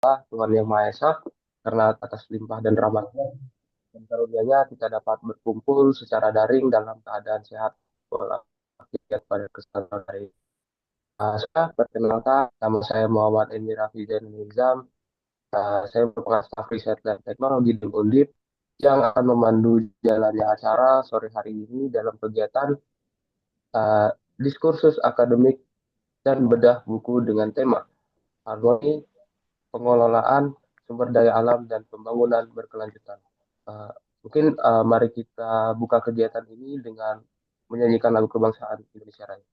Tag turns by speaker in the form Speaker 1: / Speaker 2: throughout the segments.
Speaker 1: Tuhan Yang Maha Esa, karena atas limpah dan rahmatnya dan karunia-Nya kita dapat berkumpul secara daring dalam keadaan sehat walafiat pada kesempatan hari ini. Saya perkenalkan, nama saya Muhammad Emi Rafi dan Nizam. Saya merupakan staf riset dan teknologi di Undip yang akan memandu jalannya acara sore hari ini dalam kegiatan uh, diskursus akademik dan bedah buku dengan tema harmoni pengelolaan sumber daya alam dan pembangunan berkelanjutan. Uh, mungkin mari kita buka kegiatan ini dengan menyanyikan lagu kebangsaan Indonesia Raya.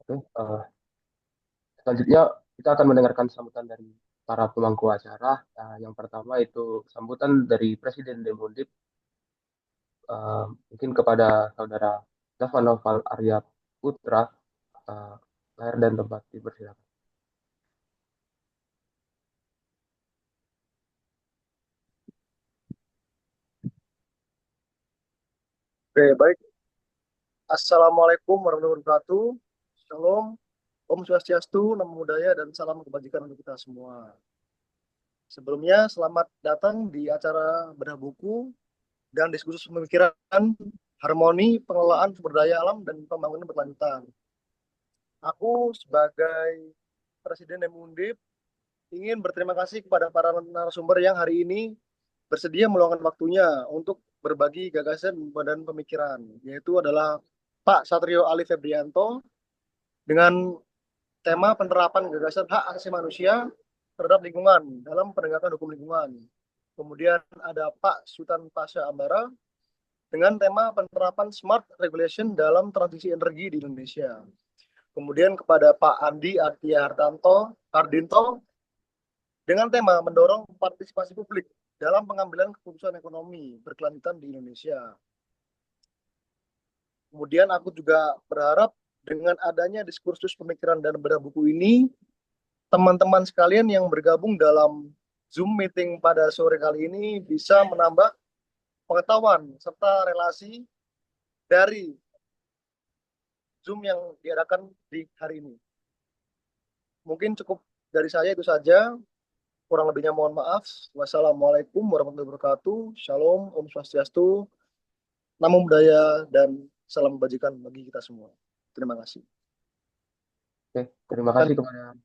Speaker 1: Oke, selanjutnya kita akan mendengarkan sambutan dari para pemangku acara. Yang pertama itu sambutan dari Presiden Demundip, mungkin kepada Saudara Dava Noval Arya Putra, eh, lahir dan tempat dipersilakan.
Speaker 2: Oke, baik. Assalamualaikum warahmatullahi wabarakatuh. Shalom, Om Swastiastu, Namo Buddhaya, dan salam kebajikan untuk kita semua. Sebelumnya, selamat datang di acara bedah buku dan diskursus pemikiran harmoni pengelolaan sumber daya alam dan pembangunan berkelanjutan. Aku sebagai Presiden Undip ingin berterima kasih kepada para narasumber yang hari ini bersedia meluangkan waktunya untuk berbagi gagasan dan pemikiran, yaitu adalah Pak Satrio Ali Febrianto dengan tema penerapan gagasan hak asasi manusia terhadap lingkungan dalam penegakan hukum lingkungan. Kemudian ada Pak Sultan Pasha Ambara dengan tema penerapan smart regulation dalam transisi energi di Indonesia. Kemudian kepada Pak Andi Artia Hardinto dengan tema mendorong partisipasi publik dalam pengambilan keputusan ekonomi berkelanjutan di Indonesia. Kemudian aku juga berharap dengan adanya diskursus pemikiran dan bedah buku ini, teman-teman sekalian yang bergabung dalam Zoom meeting pada sore kali ini bisa menambah pengetahuan serta relasi dari Zoom yang diadakan di hari ini. Mungkin cukup dari saya itu saja. Kurang lebihnya mohon maaf. Wassalamualaikum warahmatullahi wabarakatuh. Shalom, Om Swastiastu, Namo Buddhaya, dan salam kebajikan bagi kita semua. Terima kasih.
Speaker 1: Oke, terima kasih kepada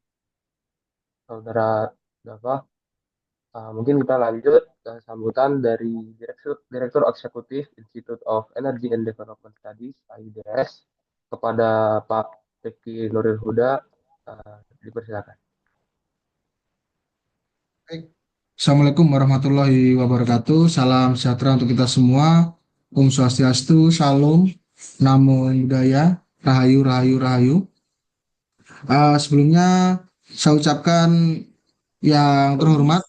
Speaker 1: Saudara Dava. Mungkin kita lanjut ke sambutan dari Direktur Eksekutif Institute of Energy and Development Studies (IDS) kepada Pak Rifki Nuril Huda. Dipersilakan.
Speaker 3: Baik. Assalamualaikum warahmatullahi wabarakatuh. Salam sejahtera untuk kita semua. Om Swastiastu, Salam, Namo Buddhaya, Rahayu, Rahayu, Rahayu. Sebelumnya saya ucapkan yang terhormat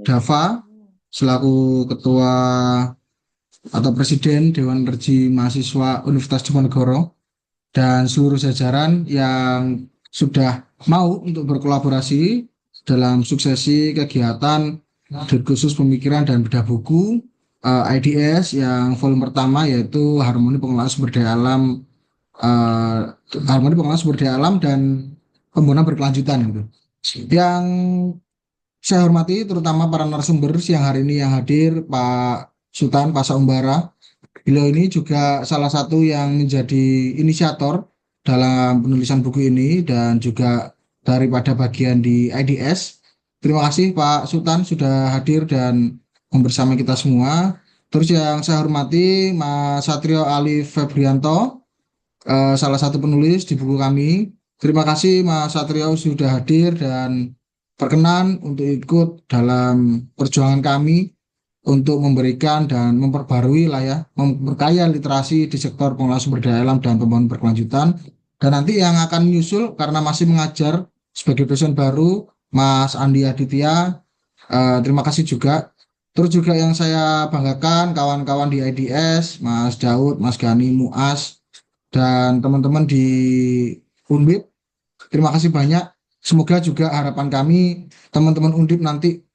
Speaker 3: Dava selaku Ketua atau Presiden Dewan Energi Mahasiswa Universitas Diponegoro dan seluruh jajaran yang sudah mau untuk berkolaborasi dalam suksesi kegiatan diskursus pemikiran dan bedah buku IDS yang volume pertama, yaitu eh, harmoni pengelolaan sumber daya alam dan pembangunan berkelanjutan gitu. Yang saya hormati terutama para narasumber siang hari ini yang hadir, Pak Sultan Pasha Umbara. Beliau ini juga salah satu yang menjadi inisiator dalam penulisan buku ini dan juga daripada bagian di IDS. Terima kasih Pak Sultan sudah hadir dan bersama kita semua. Terus yang saya hormati Mas Satrio Ali Febrianto, salah satu penulis di buku kami. Terima kasih Mas Satrio sudah hadir dan berkenan untuk ikut dalam perjuangan kami untuk memberikan dan memperbarui lah ya, memperkaya literasi di sektor pengelolaan sumber daya alam dan pembangunan berkelanjutan. Dan nanti yang akan menyusul karena masih mengajar sebagai dosen baru, Mas Andi Aditya, terima kasih juga. Terus juga yang saya banggakan kawan-kawan di IDS, Mas Daud, Mas Gani, Muas, dan teman-teman di Undip. Terima kasih banyak. Semoga juga harapan kami teman-teman Undip nanti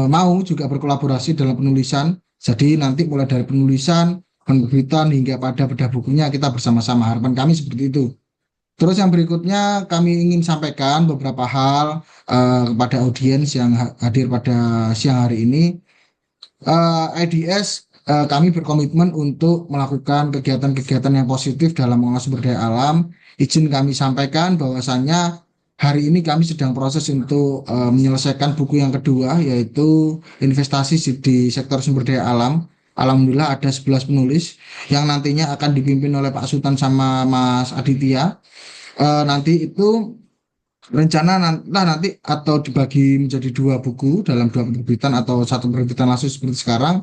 Speaker 3: mau juga berkolaborasi dalam penulisan. Jadi nanti mulai dari penulisan, penerbitan hingga pada bedah bukunya kita bersama-sama. Harapan kami seperti itu. Terus yang berikutnya kami ingin sampaikan beberapa hal kepada audiens yang hadir pada siang hari ini. IDS kami berkomitmen untuk melakukan kegiatan-kegiatan yang positif dalam mengolah sumber daya alam. Izin kami sampaikan bahwasannya hari ini kami sedang proses untuk menyelesaikan buku yang kedua, yaitu investasi di sektor sumber daya alam. Alhamdulillah ada 11 penulis yang nantinya akan dipimpin oleh Pak Sultan sama Mas Aditya. Nanti itu rencana nanti atau dibagi menjadi dua buku dalam dua penerbitan atau satu penerbitan langsung seperti sekarang.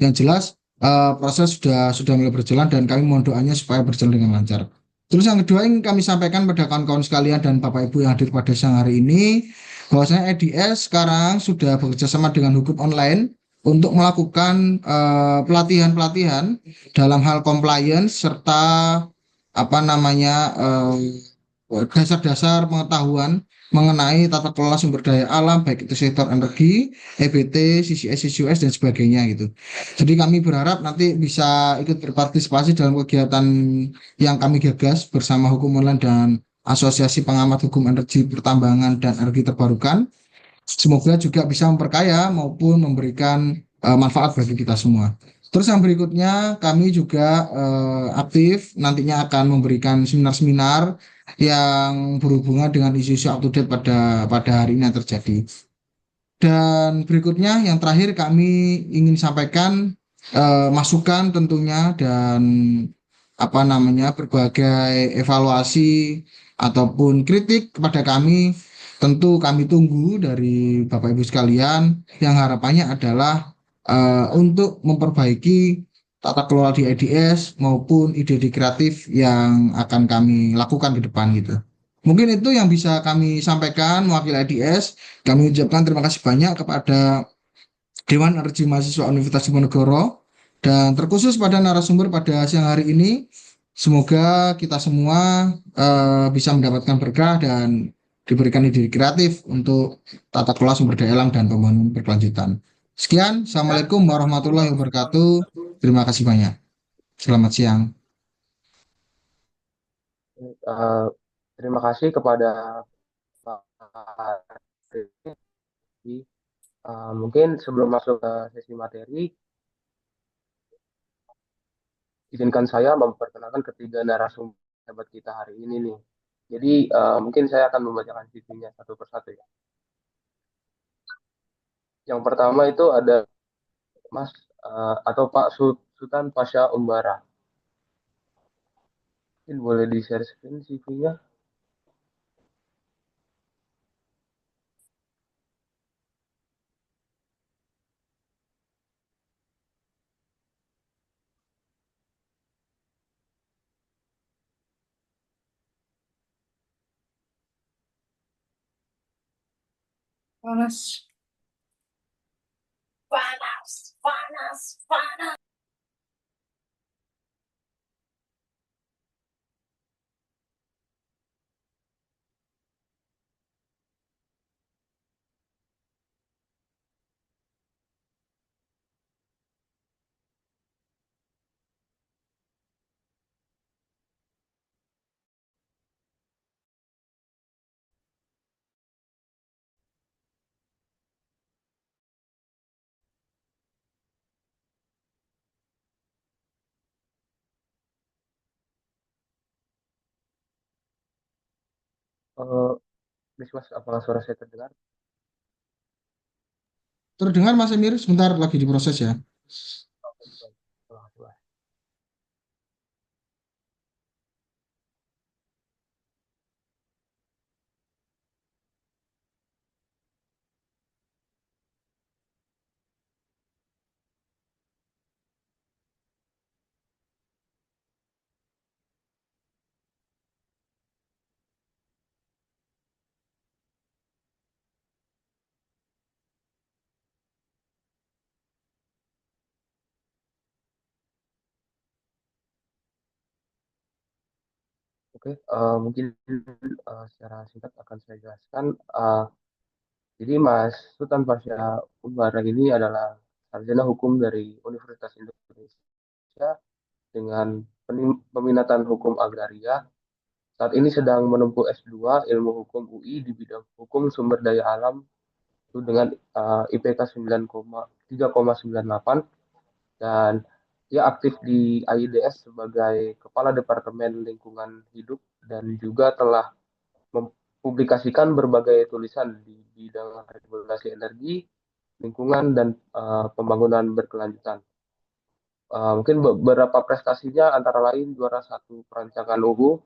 Speaker 3: Yang jelas proses sudah mulai berjalan dan kami mohon doanya supaya berjalan dengan lancar. Terus yang kedua yang kami sampaikan pada kawan-kawan sekalian dan Bapak Ibu yang hadir pada siang hari ini, bahwasanya EDS sekarang sudah bekerja sama dengan hukum online untuk melakukan pelatihan-pelatihan dalam hal compliance serta apa namanya dasar-dasar pengetahuan mengenai tata kelola sumber daya alam baik itu sektor energi, EBT, CCS, CCUS dan sebagainya gitu. Jadi kami berharap nanti bisa ikut berpartisipasi dalam kegiatan yang kami gagas bersama Hukum Online dan Asosiasi Pengamat Hukum Energi Pertambangan dan Energi Terbarukan. Semoga juga bisa memperkaya maupun memberikan manfaat bagi kita semua. Terus yang berikutnya kami juga aktif nantinya akan memberikan seminar-seminar yang berhubungan dengan isu-isu up to date pada hari ini yang terjadi. Dan berikutnya yang terakhir kami ingin sampaikan masukan tentunya dan apa namanya berbagai evaluasi ataupun kritik kepada kami tentu kami tunggu dari Bapak Ibu sekalian yang harapannya adalah untuk memperbaiki tata kelola di IDS maupun ide-ide kreatif yang akan kami lakukan ke depan gitu. Mungkin itu yang bisa kami sampaikan mewakili IDS. Kami ucapkan terima kasih banyak kepada Dewan Energi Mahasiswa Universitas Diponegoro dan terkhusus pada narasumber pada siang hari ini. Semoga kita semua bisa mendapatkan berkah dan diberikan ide kreatif untuk tata kelola sumber daya alam dan pembangunan berkelanjutan. Sekian, Assalamualaikum warahmatullahi wabarakatuh. Terima kasih banyak. Selamat siang.
Speaker 1: Eh, Terima kasih kepada Pak Rifki. Mungkin sebelum masuk ke sesi materi, izinkan saya memperkenalkan ketiga narasumber hebat kita hari ini nih. Jadi mungkin saya akan membacakan CV-nya satu persatu ya. Yang pertama itu ada Mas atau Pak Sultan Pasha Umbara. Mungkin boleh di-share screen CV-nya.
Speaker 4: Panas, panas, panas, panas.
Speaker 1: Eh, Mas, apakah suara saya terdengar?
Speaker 3: Terdengar Mas Emir, sebentar lagi diproses ya.
Speaker 1: Wah, oke, mungkin secara singkat akan saya jelaskan. Jadi Mas Sultan Pasha Umbara ini adalah sarjana hukum dari Universitas Indonesia dengan peminatan hukum agraria. Saat ini sedang menempuh S2 Ilmu Hukum UI di bidang hukum sumber daya alam itu dengan IPK 3,98 dan dia aktif di AIDS sebagai Kepala Departemen Lingkungan Hidup dan juga telah mempublikasikan berbagai tulisan di bidang regulasi energi, lingkungan, dan pembangunan berkelanjutan. Mungkin beberapa prestasinya antara lain juara satu perancangan UU,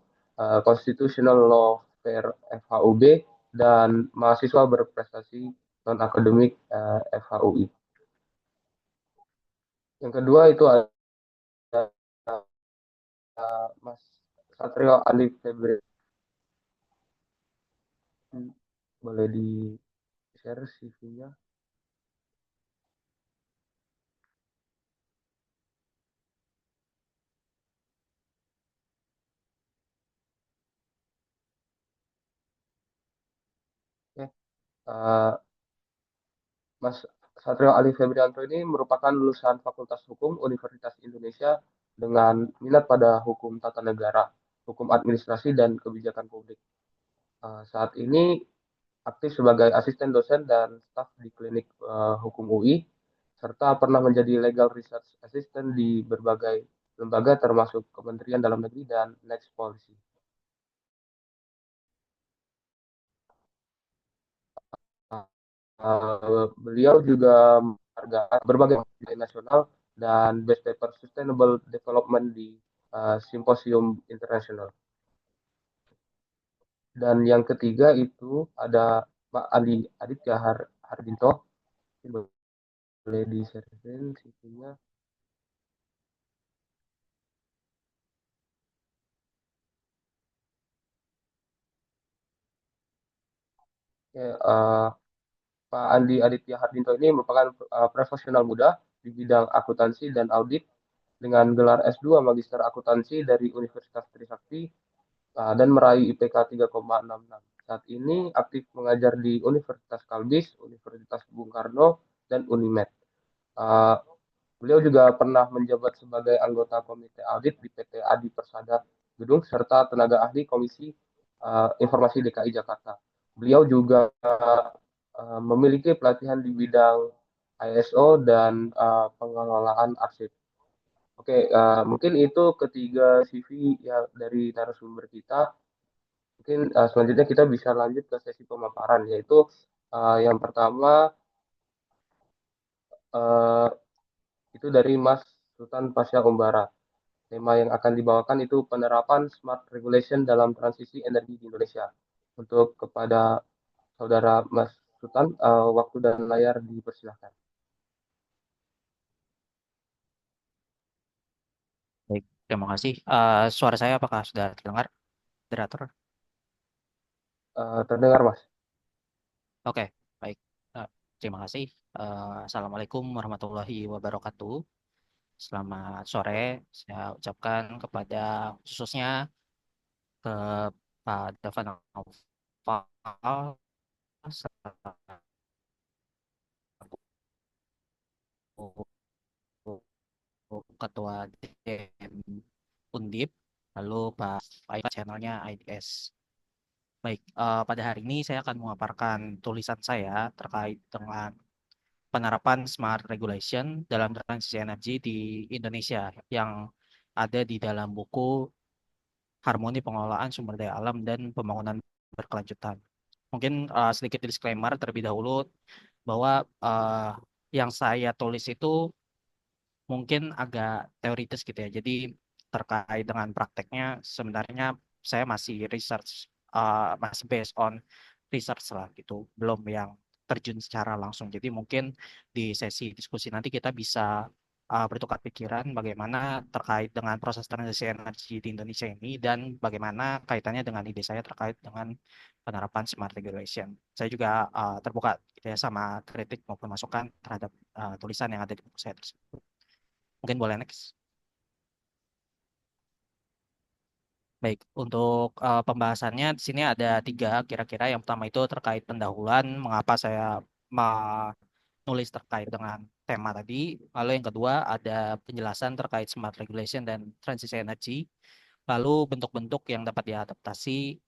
Speaker 1: Constitutional Law Fair FHUB, dan mahasiswa berprestasi non-akademik FHUI. Yang kedua itu ada Mas Satrio Alif Febri. Boleh di share CV-nya. Oke. Eh, Mas Satrio Ali Febrianto ini merupakan lulusan Fakultas Hukum Universitas Indonesia dengan minat pada hukum tata negara, hukum administrasi, dan kebijakan publik. Saat ini aktif sebagai asisten dosen dan staf di klinik hukum UI, serta pernah menjadi legal research assistant di berbagai lembaga termasuk Kementerian Dalam Negeri dan Next Policy. Beliau juga menghargai berbagai nilai nasional dan best paper sustainable development di simposium internasional. Dan yang ketiga itu ada Pak Andi Aditya Hardinto. Boleh di-sharein CV-nya. Ya, Pak Andi Aditya Hardinto ini merupakan profesional muda di bidang akuntansi dan audit dengan gelar S2 Magister Akuntansi dari Universitas Trisakti dan meraih IPK 3,66. Saat ini aktif mengajar di Universitas Kalbis, Universitas Bung Karno, dan Unimed. Uh, Beliau juga pernah menjabat sebagai anggota Komite Audit di PT Adi Persada Gedung serta tenaga ahli Komisi Informasi DKI Jakarta. Beliau juga memiliki pelatihan di bidang ISO dan pengelolaan arsip. Oke, mungkin itu ketiga CV ya dari narasumber kita. Mungkin selanjutnya kita bisa lanjut ke sesi pemaparan, yaitu yang pertama uh, itu dari Mas Sultan Pasya Umbara. Tema yang akan dibawakan itu penerapan smart regulation dalam transisi energi di Indonesia. Untuk kepada saudara Mas Sultan, waktu dan layar dipersilahkan.
Speaker 5: Baik, terima kasih. Suara saya apakah sudah terdengar, moderator?
Speaker 1: Terdengar Mas?
Speaker 5: Oke, baik. Eh, Terima kasih. Assalamualaikum warahmatullahi wabarakatuh. Selamat sore. Saya ucapkan kepada khususnya kepada Naufal selaku Ketua DM Undip, lalu Pak Faisal channelnya IDS. Baik, pada hari ini saya akan memaparkan tulisan saya terkait dengan penerapan smart regulation dalam transisi energi di Indonesia yang ada di dalam buku Harmoni Pengelolaan Sumber Daya Alam dan Pembangunan Berkelanjutan. Mungkin sedikit disclaimer terlebih dahulu bahwa yang saya tulis itu mungkin agak teoritis gitu ya. Jadi terkait dengan prakteknya sebenarnya saya masih research, masih based on research lah gitu, belum yang terjun secara langsung. Jadi mungkin di sesi diskusi nanti kita bisa bertukar pikiran bagaimana terkait dengan proses transisi energi di Indonesia ini dan bagaimana kaitannya dengan ide saya terkait dengan penerapan smart regulation. Saya juga terbuka gitu ya sama kritik maupun masukan terhadap tulisan yang ada di buku saya tersebut. Mungkin boleh next. Baik, untuk pembahasannya di sini ada tiga kira-kira. Yang pertama itu terkait pendahuluan, mengapa saya menulis terkait dengan tema tadi. Lalu yang kedua ada penjelasan terkait smart regulation dan transisi energi. Lalu bentuk-bentuk yang dapat diadaptasi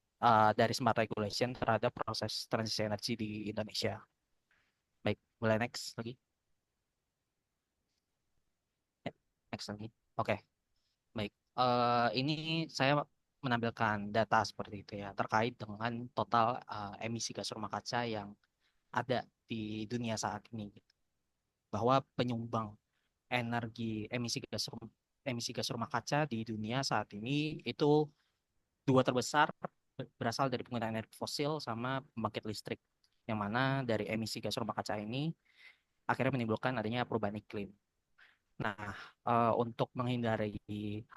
Speaker 5: dari smart regulation terhadap proses transisi energi di Indonesia. Baik, boleh next lagi. Next lagi. Oke. Baik, ini saya menampilkan data seperti itu ya terkait dengan total emisi gas rumah kaca yang ada di dunia saat ini, gitu. Bahwa penyumbang energi emisi gas rumah kaca di dunia saat ini itu dua terbesar berasal dari penggunaan energi fosil sama pembangkit listrik, yang mana dari emisi gas rumah kaca ini akhirnya menimbulkan adanya perubahan iklim. Nah, untuk menghindari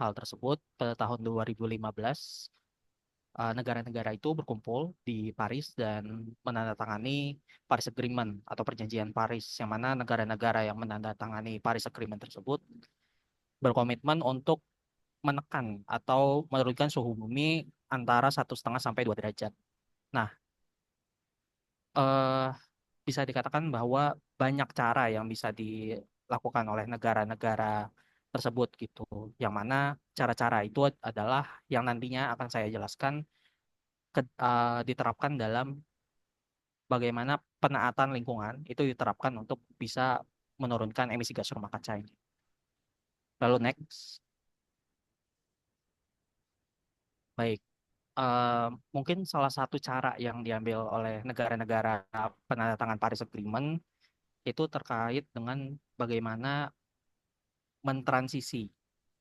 Speaker 5: hal tersebut, pada tahun 2015 negara-negara itu berkumpul di Paris dan menandatangani Paris Agreement atau Perjanjian Paris, yang mana negara-negara yang menandatangani Paris Agreement tersebut berkomitmen untuk menekan atau menurunkan suhu bumi antara 1,5 sampai 2 derajat. Nah, eh, bisa dikatakan bahwa banyak cara yang bisa dilakukan oleh negara-negara tersebut gitu. Yang mana cara-cara itu adalah yang nantinya akan saya jelaskan diterapkan dalam bagaimana penaatan lingkungan itu diterapkan untuk bisa menurunkan emisi gas rumah kaca ini. Lalu next, baik. eh, Mungkin salah satu cara yang diambil oleh negara-negara penandatangan Paris Agreement itu terkait dengan bagaimana mentransisi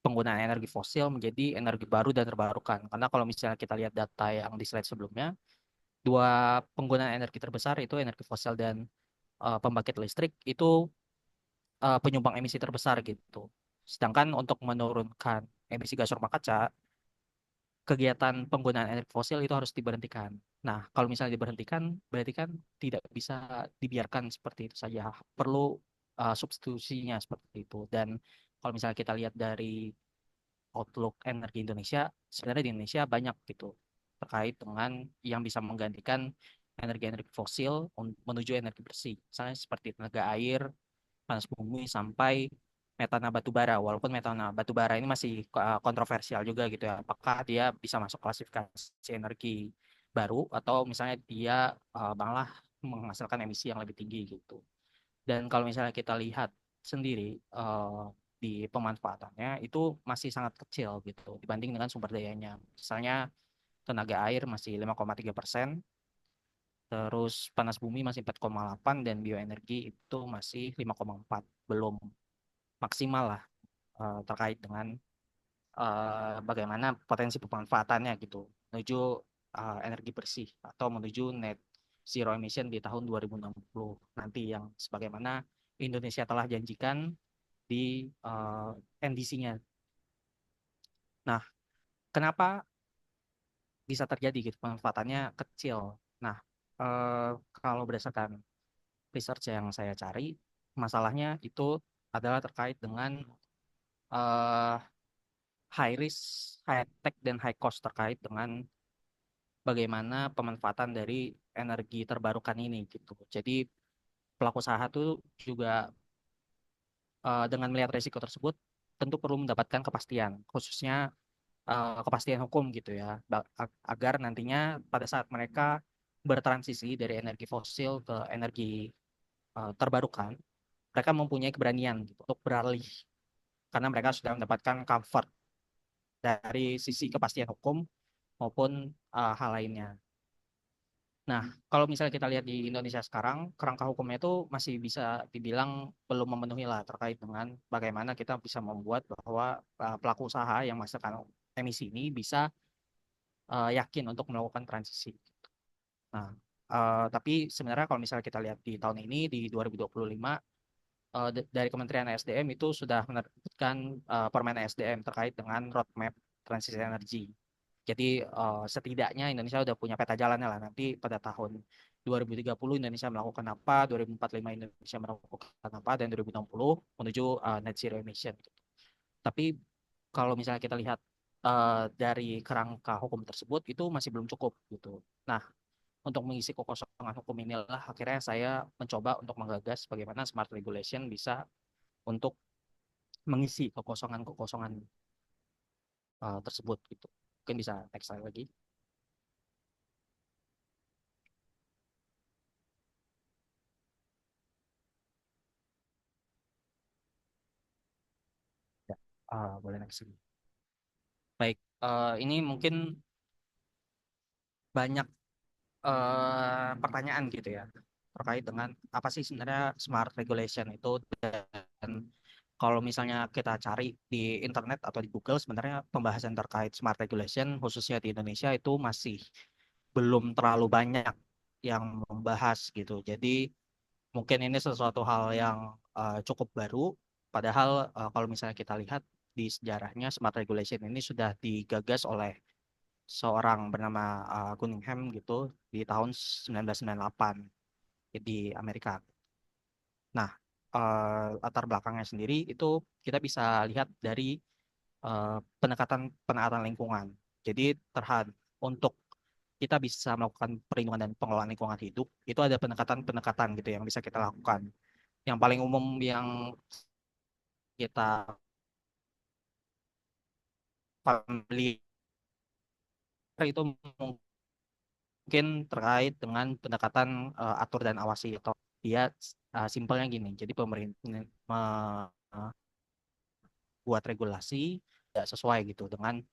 Speaker 5: penggunaan energi fosil menjadi energi baru dan terbarukan. Karena kalau misalnya kita lihat data yang di slide sebelumnya, dua penggunaan energi terbesar itu energi fosil dan pembangkit listrik itu penyumbang emisi terbesar gitu. Sedangkan untuk menurunkan emisi gas rumah kaca, kegiatan penggunaan energi fosil itu harus diberhentikan. Nah, kalau misalnya diberhentikan, berarti kan tidak bisa dibiarkan seperti itu saja. Perlu substitusinya seperti itu. Dan kalau misalnya kita lihat dari outlook energi Indonesia, sebenarnya di Indonesia banyak gitu terkait dengan yang bisa menggantikan energi-energi fosil menuju energi bersih. Misalnya seperti tenaga air, panas bumi, sampai metana batubara. Walaupun metana batubara ini masih kontroversial juga gitu ya. Apakah dia bisa masuk klasifikasi energi baru atau misalnya dia malah menghasilkan emisi yang lebih tinggi gitu. Dan kalau misalnya kita lihat sendiri di pemanfaatannya itu masih sangat kecil gitu dibanding dengan sumber dayanya. Misalnya tenaga air masih 5,3%, terus panas bumi masih 4,8 dan bioenergi itu masih 5,4. Belum maksimal lah terkait dengan bagaimana potensi pemanfaatannya gitu menuju energi bersih atau menuju net zero emission di tahun 2060 nanti yang sebagaimana Indonesia telah janjikan di NDC-nya. Nah, kenapa bisa terjadi gitu pemanfaatannya kecil? Nah, eh, kalau berdasarkan research yang saya cari, masalahnya itu adalah terkait dengan eh, high risk, high tech, dan high cost terkait dengan bagaimana pemanfaatan dari energi terbarukan ini gitu. Jadi pelaku usaha tuh juga dengan melihat risiko tersebut tentu perlu mendapatkan kepastian, khususnya kepastian hukum gitu ya, agar nantinya pada saat mereka bertransisi dari energi fosil ke energi terbarukan, mereka mempunyai keberanian gitu, untuk beralih karena mereka sudah mendapatkan comfort dari sisi kepastian hukum maupun hal lainnya. Nah, kalau misalnya kita lihat di Indonesia sekarang, kerangka hukumnya itu masih bisa dibilang belum memenuhi lah terkait dengan bagaimana kita bisa membuat bahwa pelaku usaha yang menghasilkan emisi ini bisa yakin untuk melakukan transisi. Nah, tapi sebenarnya kalau misalnya kita lihat di tahun ini, di 2025, dari Kementerian SDM itu sudah menerbitkan Permen SDM terkait dengan roadmap transisi energi. Jadi setidaknya Indonesia udah punya peta jalannya lah. Nanti pada tahun 2030 Indonesia melakukan apa, 2045 Indonesia melakukan apa, dan 2060 menuju net zero emission. Tapi kalau misalnya kita lihat dari kerangka hukum tersebut itu masih belum cukup gitu. Nah, untuk mengisi kekosongan hukum inilah akhirnya saya mencoba untuk menggagas bagaimana smart regulation bisa untuk mengisi kekosongan-kekosongan tersebut gitu. Mungkin bisa next slide lagi. Ya, boleh next slide. Baik, ini mungkin banyak pertanyaan gitu ya terkait dengan apa sih sebenarnya smart regulation itu, dan kalau misalnya kita cari di internet atau di Google sebenarnya pembahasan terkait smart regulation khususnya di Indonesia itu masih belum terlalu banyak yang membahas gitu. Jadi mungkin ini sesuatu hal yang cukup baru Padahal kalau misalnya kita lihat di sejarahnya smart regulation ini sudah digagas oleh seorang bernama Cunningham gitu di tahun 1998 di Amerika. Nah, latar belakangnya sendiri itu kita bisa lihat dari pendekatan penerapan lingkungan. Jadi terhadap untuk kita bisa melakukan perlindungan dan pengelolaan lingkungan hidup, itu ada pendekatan-pendekatan gitu yang bisa kita lakukan. Yang paling umum yang kita familiar itu mungkin terkait dengan pendekatan atur dan awasi atau dia simpelnya gini. Jadi pemerintah buat regulasi tidak sesuai gitu dengan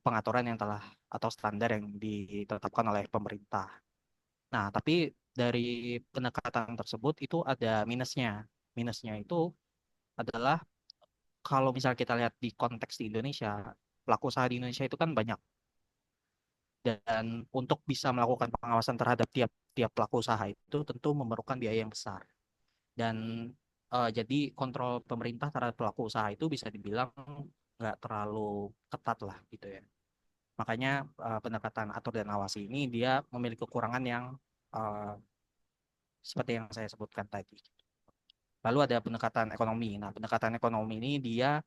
Speaker 5: pengaturan yang telah atau standar yang ditetapkan oleh pemerintah. Nah, tapi dari pendekatan tersebut itu ada minusnya. Minusnya itu adalah kalau misal kita lihat di konteks di Indonesia, pelaku usaha di Indonesia itu kan banyak. Dan untuk bisa melakukan pengawasan terhadap tiap pelaku usaha itu tentu memerlukan biaya yang besar. Dan jadi kontrol pemerintah terhadap pelaku usaha itu bisa dibilang nggak terlalu ketat lah gitu ya. Makanya pendekatan atur dan awasi ini dia memiliki kekurangan yang eh, seperti yang saya sebutkan tadi. Lalu ada pendekatan ekonomi. Nah, pendekatan ekonomi ini dia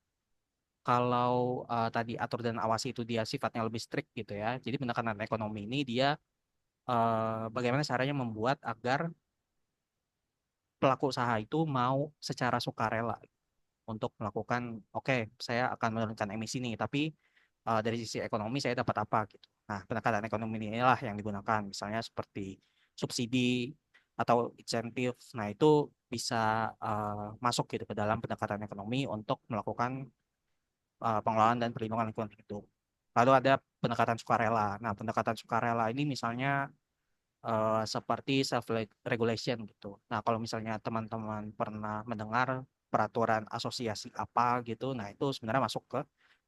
Speaker 5: kalau tadi atur dan awasi itu dia sifatnya lebih strict gitu ya. Jadi pendekatan ekonomi ini dia bagaimana caranya membuat agar pelaku usaha itu mau secara sukarela untuk melakukan, oke, saya akan menurunkan emisi nih, tapi dari sisi ekonomi saya dapat apa gitu. Nah, pendekatan ekonomi inilah yang digunakan, misalnya seperti subsidi atau insentif. Nah, itu bisa masuk gitu ke dalam pendekatan ekonomi untuk melakukan pengelolaan dan perlindungan lingkungan hidup. Lalu ada pendekatan sukarela. Nah, pendekatan sukarela ini misalnya seperti self regulation gitu. Nah, kalau misalnya teman-teman pernah mendengar peraturan asosiasi apa gitu, nah itu sebenarnya masuk ke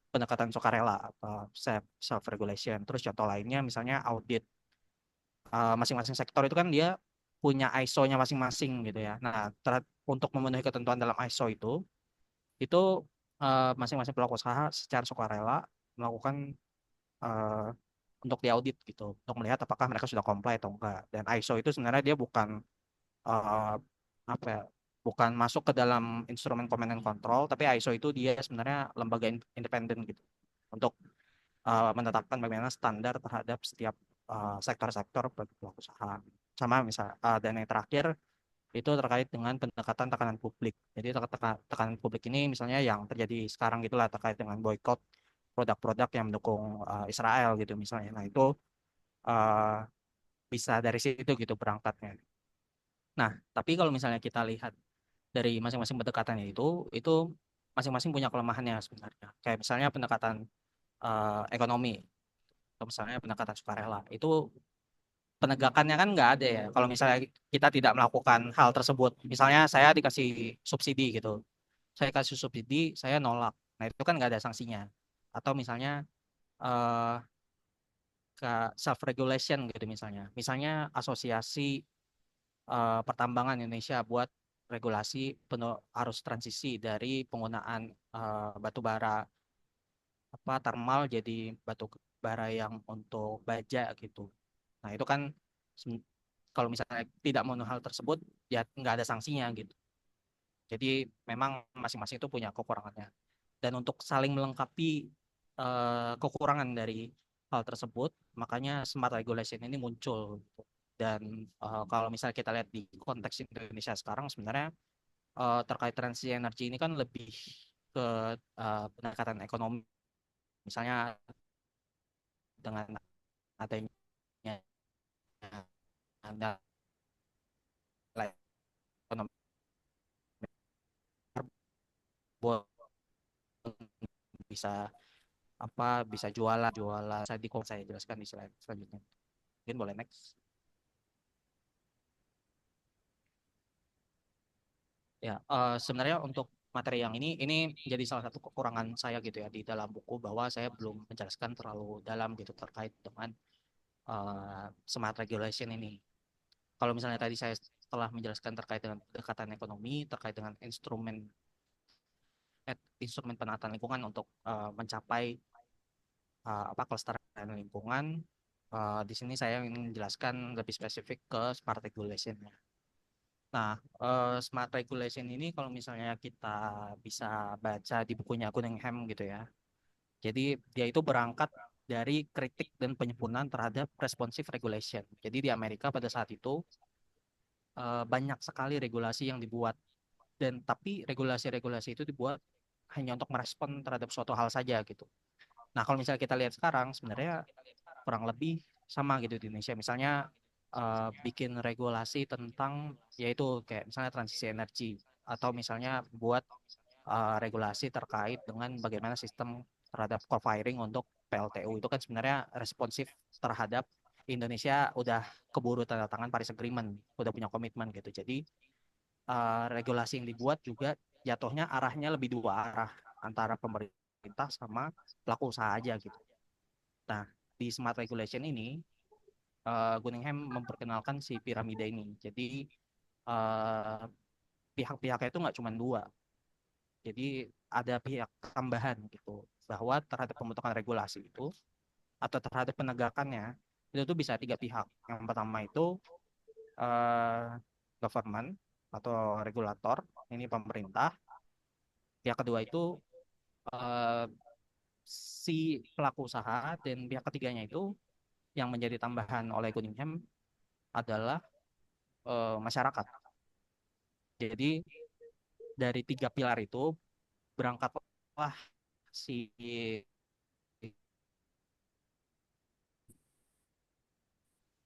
Speaker 5: pendekatan sukarela atau self regulation. Terus contoh lainnya misalnya audit. Masing-masing sektor itu kan dia punya ISO-nya masing-masing gitu ya. Nah, untuk memenuhi ketentuan dalam ISO itu masing-masing pelaku usaha secara sukarela melakukan eh, untuk diaudit gitu, untuk melihat apakah mereka sudah comply atau enggak. Dan ISO itu sebenarnya dia bukan eh, apa ya, bukan masuk ke dalam instrumen command and control, tapi ISO itu dia sebenarnya lembaga independen gitu untuk menetapkan bagaimana standar terhadap setiap sektor-sektor bagi pelaku usaha. Sama misal dan yang terakhir itu terkait dengan pendekatan tekanan publik. Jadi tekanan publik ini misalnya yang terjadi sekarang gitulah terkait dengan boykot produk-produk yang mendukung Israel gitu misalnya. Nah, itu uh, bisa dari situ gitu berangkatnya. Nah, tapi kalau misalnya kita lihat dari masing-masing pendekatannya itu masing-masing punya kelemahannya sebenarnya. Kayak misalnya pendekatan ekonomi, atau misalnya pendekatan sukarela, itu penegakannya kan nggak ada ya. Kalau misalnya kita tidak melakukan hal tersebut, misalnya saya dikasih subsidi gitu, saya kasih subsidi, saya nolak. Nah, itu kan nggak ada sanksinya. Atau misalnya eh, ke self regulation gitu misalnya. Misalnya asosiasi pertambangan Indonesia buat regulasi arus transisi dari penggunaan batu bara apa thermal jadi batu bara yang untuk baja gitu. Nah, itu kan sem- kalau misalnya tidak memenuhi hal tersebut ya nggak ada sanksinya gitu. Jadi memang masing-masing itu punya kekurangannya. Dan untuk saling melengkapi kekurangan dari hal tersebut, makanya smart regulation ini muncul gitu. Dan kalau misalnya kita lihat di konteks Indonesia sekarang sebenarnya terkait transisi energi ini kan lebih ke pendekatan ekonomi. Misalnya dengan adanya nilai ekonomi karbon bisa bisa jualan jualan saya jelaskan di slide selanjutnya. Mungkin boleh next. Ya, sebenarnya untuk materi yang ini jadi salah satu kekurangan saya gitu ya di dalam buku bahwa saya belum menjelaskan terlalu dalam gitu terkait dengan smart regulation ini. Kalau misalnya tadi saya telah menjelaskan terkait dengan pendekatan ekonomi, terkait dengan instrumen instrumen penataan lingkungan untuk mencapai kelestarian lingkungan. Di sini saya ingin menjelaskan lebih spesifik ke smart regulation. Nah, smart regulation ini kalau misalnya kita bisa baca di bukunya Cunningham gitu ya. Jadi dia itu berangkat dari kritik dan penyempurnaan terhadap responsive regulation. Jadi di Amerika pada saat itu banyak sekali regulasi yang dibuat, dan tapi regulasi-regulasi itu dibuat hanya untuk merespon terhadap suatu hal saja gitu. Nah, kalau misalnya kita lihat sekarang sebenarnya kurang lebih sama gitu di Indonesia. Misalnya bikin regulasi tentang yaitu kayak misalnya transisi energi, atau misalnya buat regulasi terkait dengan bagaimana sistem terhadap co-firing untuk PLTU, itu kan sebenarnya responsif terhadap Indonesia udah keburu tanda tangan Paris Agreement, udah punya komitmen gitu. Jadi regulasi yang dibuat juga jatuhnya arahnya lebih dua arah, antara pemerintah sama pelaku usaha aja gitu. Nah, di smart regulation ini Cunningham memperkenalkan si piramida ini. Jadi eh, pihak-pihaknya itu nggak cuma dua. Jadi ada pihak tambahan gitu, bahwa terhadap pembentukan regulasi itu atau terhadap penegakannya itu tuh bisa tiga pihak. Yang pertama itu eh, government atau regulator, ini pemerintah. Pihak kedua itu eh, si pelaku usaha, dan pihak ketiganya itu yang menjadi tambahan oleh Cunningham adalah masyarakat. Jadi dari tiga pilar itu berangkatlah si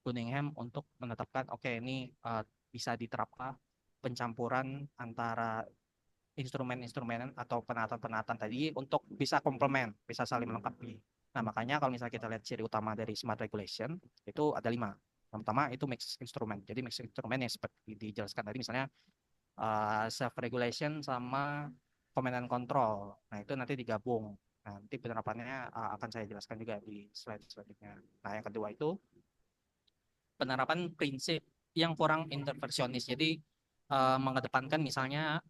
Speaker 5: Cunningham untuk menetapkan oke, ini bisa diterapkan pencampuran antara instrumen-instrumen atau penataan-penataan tadi untuk bisa komplement, bisa saling melengkapi. Nah, makanya kalau misalnya kita lihat ciri utama dari smart regulation itu ada lima. Yang pertama itu mix instrumen. Jadi mix instrumen yang seperti dijelaskan tadi, misalnya self regulation sama command and control. Nah, itu nanti digabung. Nah, nanti penerapannya akan saya jelaskan juga di slide selanjutnya. Nah, yang kedua itu penerapan prinsip yang kurang intervensionis. Jadi mengedepankan misalnya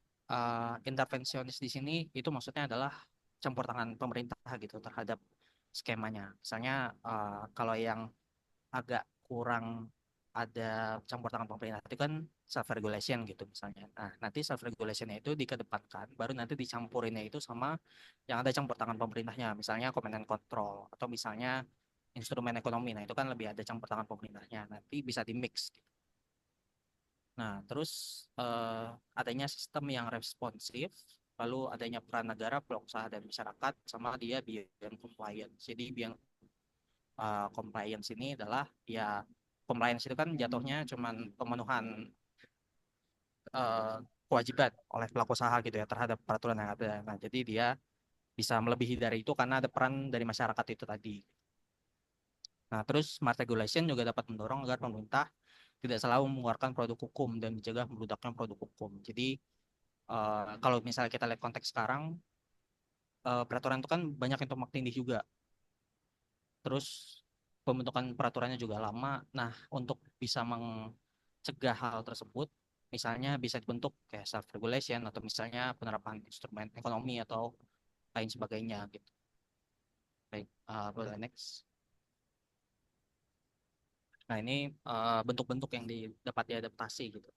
Speaker 5: intervensionis di sini itu maksudnya adalah campur tangan pemerintah gitu terhadap skemanya. Misalnya kalau yang agak kurang ada campur tangan pemerintah itu kan self regulation gitu misalnya. Nah, nanti self regulationnya itu dikedepankan, baru nanti dicampurinnya itu sama yang ada campur tangan pemerintahnya, misalnya command and control atau misalnya instrumen ekonomi. Nah, itu kan lebih ada campur tangan pemerintahnya. Nanti bisa di mix gitu. Nah, terus adanya sistem yang responsif, lalu adanya peran negara, pelaku usaha dan masyarakat, sama dia beyond compliance. Jadi beyond compliance ini adalah ya, compliance itu kan jatuhnya cuman pemenuhan eh, kewajiban oleh pelaku usaha gitu ya terhadap peraturan yang ada. Nah, jadi dia bisa melebihi dari itu karena ada peran dari masyarakat itu tadi. Nah, terus smart regulation juga dapat mendorong agar pemerintah tidak selalu mengeluarkan produk hukum dan mencegah membludaknya produk hukum. Jadi kalau misalnya kita lihat konteks sekarang, peraturan itu kan banyak yang tumpang tindih juga. Terus pembentukan peraturannya juga lama. Nah, untuk bisa mencegah hal tersebut, misalnya bisa dibentuk kayak self regulation atau misalnya penerapan instrumen ekonomi atau lain sebagainya gitu. Baik, boleh next. Nah, ini bentuk-bentuk yang dapat diadaptasi gitu.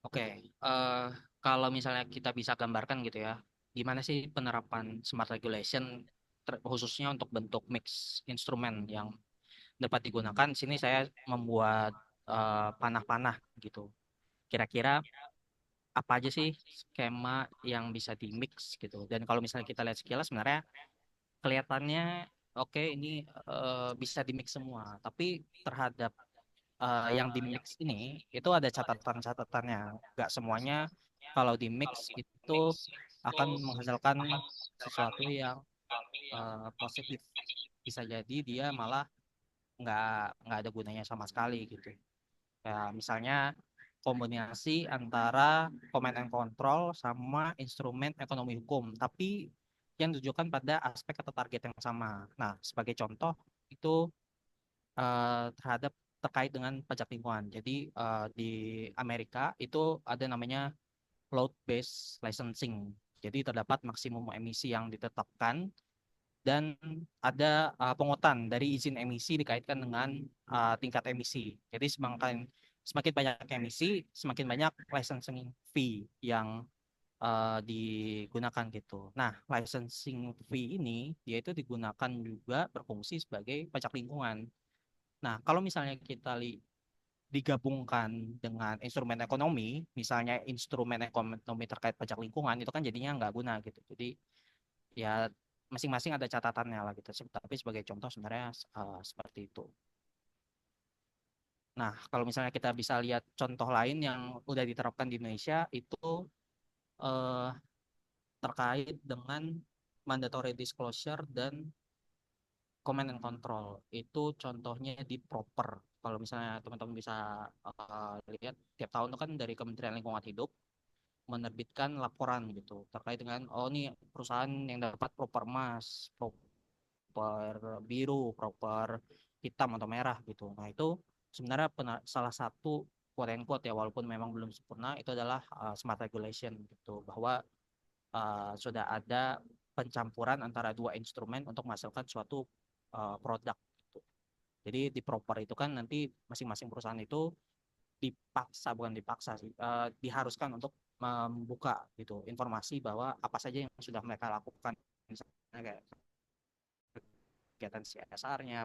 Speaker 5: Oke, kalau misalnya kita bisa gambarkan gitu ya, gimana sih penerapan smart regulation khususnya untuk bentuk mix instrumen yang dapat digunakan. Di sini saya membuat panah-panah gitu. Kira-kira apa aja sih skema yang bisa di mix gitu. Dan kalau misalnya kita lihat sekilas sebenarnya kelihatannya oke, ini bisa di mix semua. Tapi terhadap yang di mix ini itu ada catatan-catatannya. Gak semuanya kalau di mix itu akan menghasilkan sesuatu yang positif. Bisa jadi dia malah nggak nggak ada gunanya sama sekali gitu. Ya, misalnya kombinasi antara command and control sama instrumen ekonomi hukum, tapi yang ditujukan pada aspek atau target yang sama. Nah, sebagai contoh itu terhadap terkait dengan pajak lingkungan. Jadi di Amerika itu ada namanya cloud based licensing. Jadi terdapat maksimum emisi yang ditetapkan dan ada pungutan dari izin emisi dikaitkan dengan tingkat emisi. Jadi semakin banyak emisi, semakin banyak licensing fee yang digunakan gitu. Nah, licensing fee ini dia itu digunakan juga berfungsi sebagai pajak lingkungan. Nah, kalau misalnya kita digabungkan dengan instrumen ekonomi, misalnya instrumen ekonomi terkait pajak lingkungan itu kan jadinya nggak guna gitu. Jadi ya masing-masing ada catatannya lah gitu. Tapi sebagai contoh sebenarnya seperti itu. Nah, kalau misalnya kita bisa lihat contoh lain yang udah diterapkan di Indonesia itu eh, terkait dengan mandatory disclosure dan command and control. Itu contohnya di proper. Kalau misalnya teman-teman bisa lihat tiap tahun itu kan dari Kementerian Lingkungan Hidup menerbitkan laporan gitu terkait dengan oh nih perusahaan yang dapat proper emas, proper biru, proper hitam atau merah gitu. Nah, itu sebenarnya salah satu quote and quote ya walaupun memang belum sempurna itu adalah smart regulation gitu bahwa sudah ada pencampuran antara dua instrumen untuk menghasilkan suatu produk gitu. Jadi di proper itu kan nanti masing-masing perusahaan itu dipaksa bukan dipaksa sih diharuskan untuk membuka gitu informasi bahwa apa saja yang sudah mereka lakukan misalnya kayak kegiatan CSR-nya,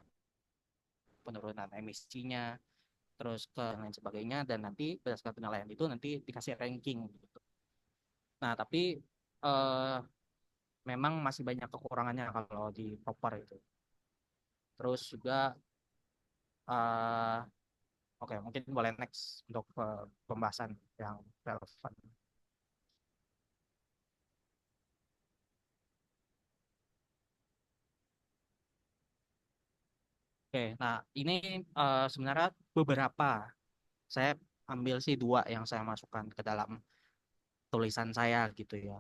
Speaker 5: penurunan emisinya, terus ke lain sebagainya dan nanti berdasarkan penilaian itu nanti dikasih ranking gitu. Nah, tapi eh, memang masih banyak kekurangannya kalau di proper itu. Terus juga eh, oke mungkin boleh next untuk pembahasan yang relevan. Oke, nah ini sebenarnya beberapa saya ambil sih dua yang saya masukkan ke dalam tulisan saya gitu ya,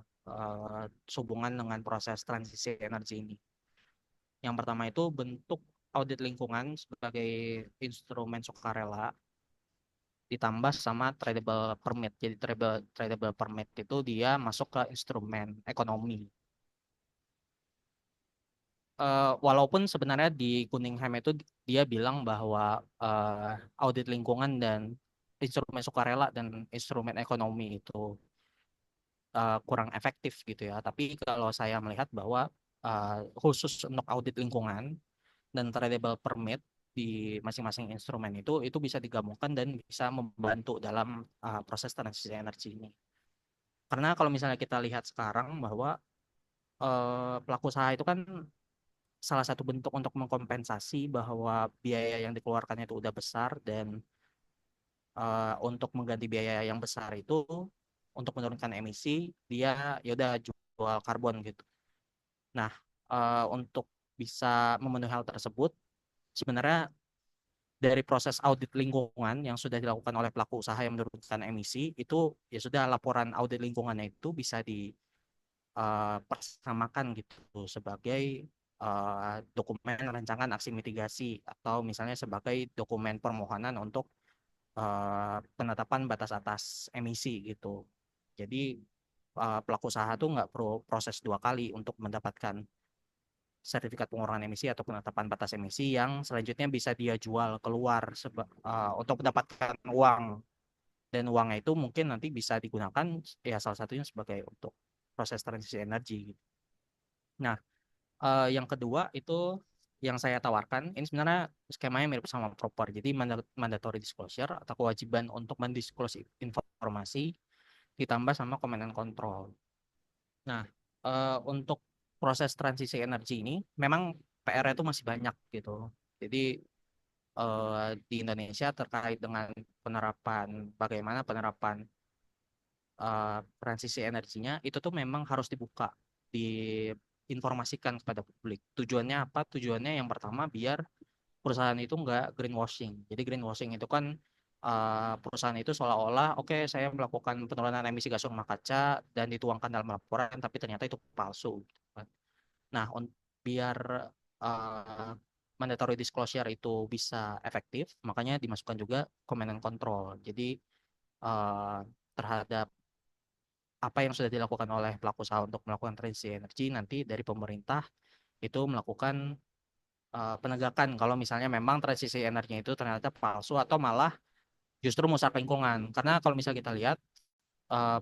Speaker 5: sehubungan dengan proses transisi energi ini. Yang pertama itu bentuk audit lingkungan sebagai instrumen sukarela ditambah sama tradable permit. Jadi tradable permit itu dia masuk ke instrumen ekonomi. Walaupun sebenarnya di Cunningham itu dia bilang bahwa audit lingkungan dan instrumen sukarela dan instrumen ekonomi itu kurang efektif gitu ya. Tapi kalau saya melihat bahwa khusus untuk audit lingkungan dan tradable permit di masing-masing instrumen itu bisa digabungkan dan bisa membantu dalam proses transisi energi ini. Karena kalau misalnya kita lihat sekarang bahwa pelaku usaha itu kan salah satu bentuk untuk mengkompensasi bahwa biaya yang dikeluarkannya itu udah besar dan untuk mengganti biaya yang besar itu untuk menurunkan emisi dia ya udah jual karbon gitu. Nah, untuk bisa memenuhi hal tersebut sebenarnya dari proses audit lingkungan yang sudah dilakukan oleh pelaku usaha yang menurunkan emisi itu ya sudah laporan audit lingkungannya itu bisa dipersamakan gitu sebagai dokumen rancangan aksi mitigasi atau misalnya sebagai dokumen permohonan untuk penetapan batas atas emisi gitu. Jadi pelaku usaha tuh nggak perlu proses dua kali untuk mendapatkan sertifikat pengurangan emisi atau penetapan batas emisi yang selanjutnya bisa dia jual keluar untuk mendapatkan uang dan uangnya itu mungkin nanti bisa digunakan ya salah satunya sebagai untuk proses transisi energi gitu. Nah, yang kedua itu yang saya tawarkan ini sebenarnya skemanya mirip sama proper. Jadi mandatory disclosure atau kewajiban untuk mendisclose informasi ditambah sama command and control. Nah, untuk proses transisi energi ini memang PR itu masih banyak gitu. Jadi di Indonesia terkait dengan penerapan bagaimana penerapan transisi energinya itu tuh memang harus dibuka, diinformasikan kepada publik. Tujuannya apa? Tujuannya yang pertama biar perusahaan itu nggak greenwashing. Jadi greenwashing itu kan perusahaan itu seolah-olah oke saya melakukan penurunan emisi gas rumah kaca dan dituangkan dalam laporan tapi ternyata itu palsu gitu kan. Nah, biar uh, mandatory disclosure itu bisa efektif, makanya dimasukkan juga command and control. Jadi uh, terhadap apa yang sudah dilakukan oleh pelaku usaha untuk melakukan transisi energi, nanti dari pemerintah itu melakukan penegakan kalau misalnya memang transisi energinya itu ternyata palsu atau malah justru merusak lingkungan. Karena kalau misalnya kita lihat eh,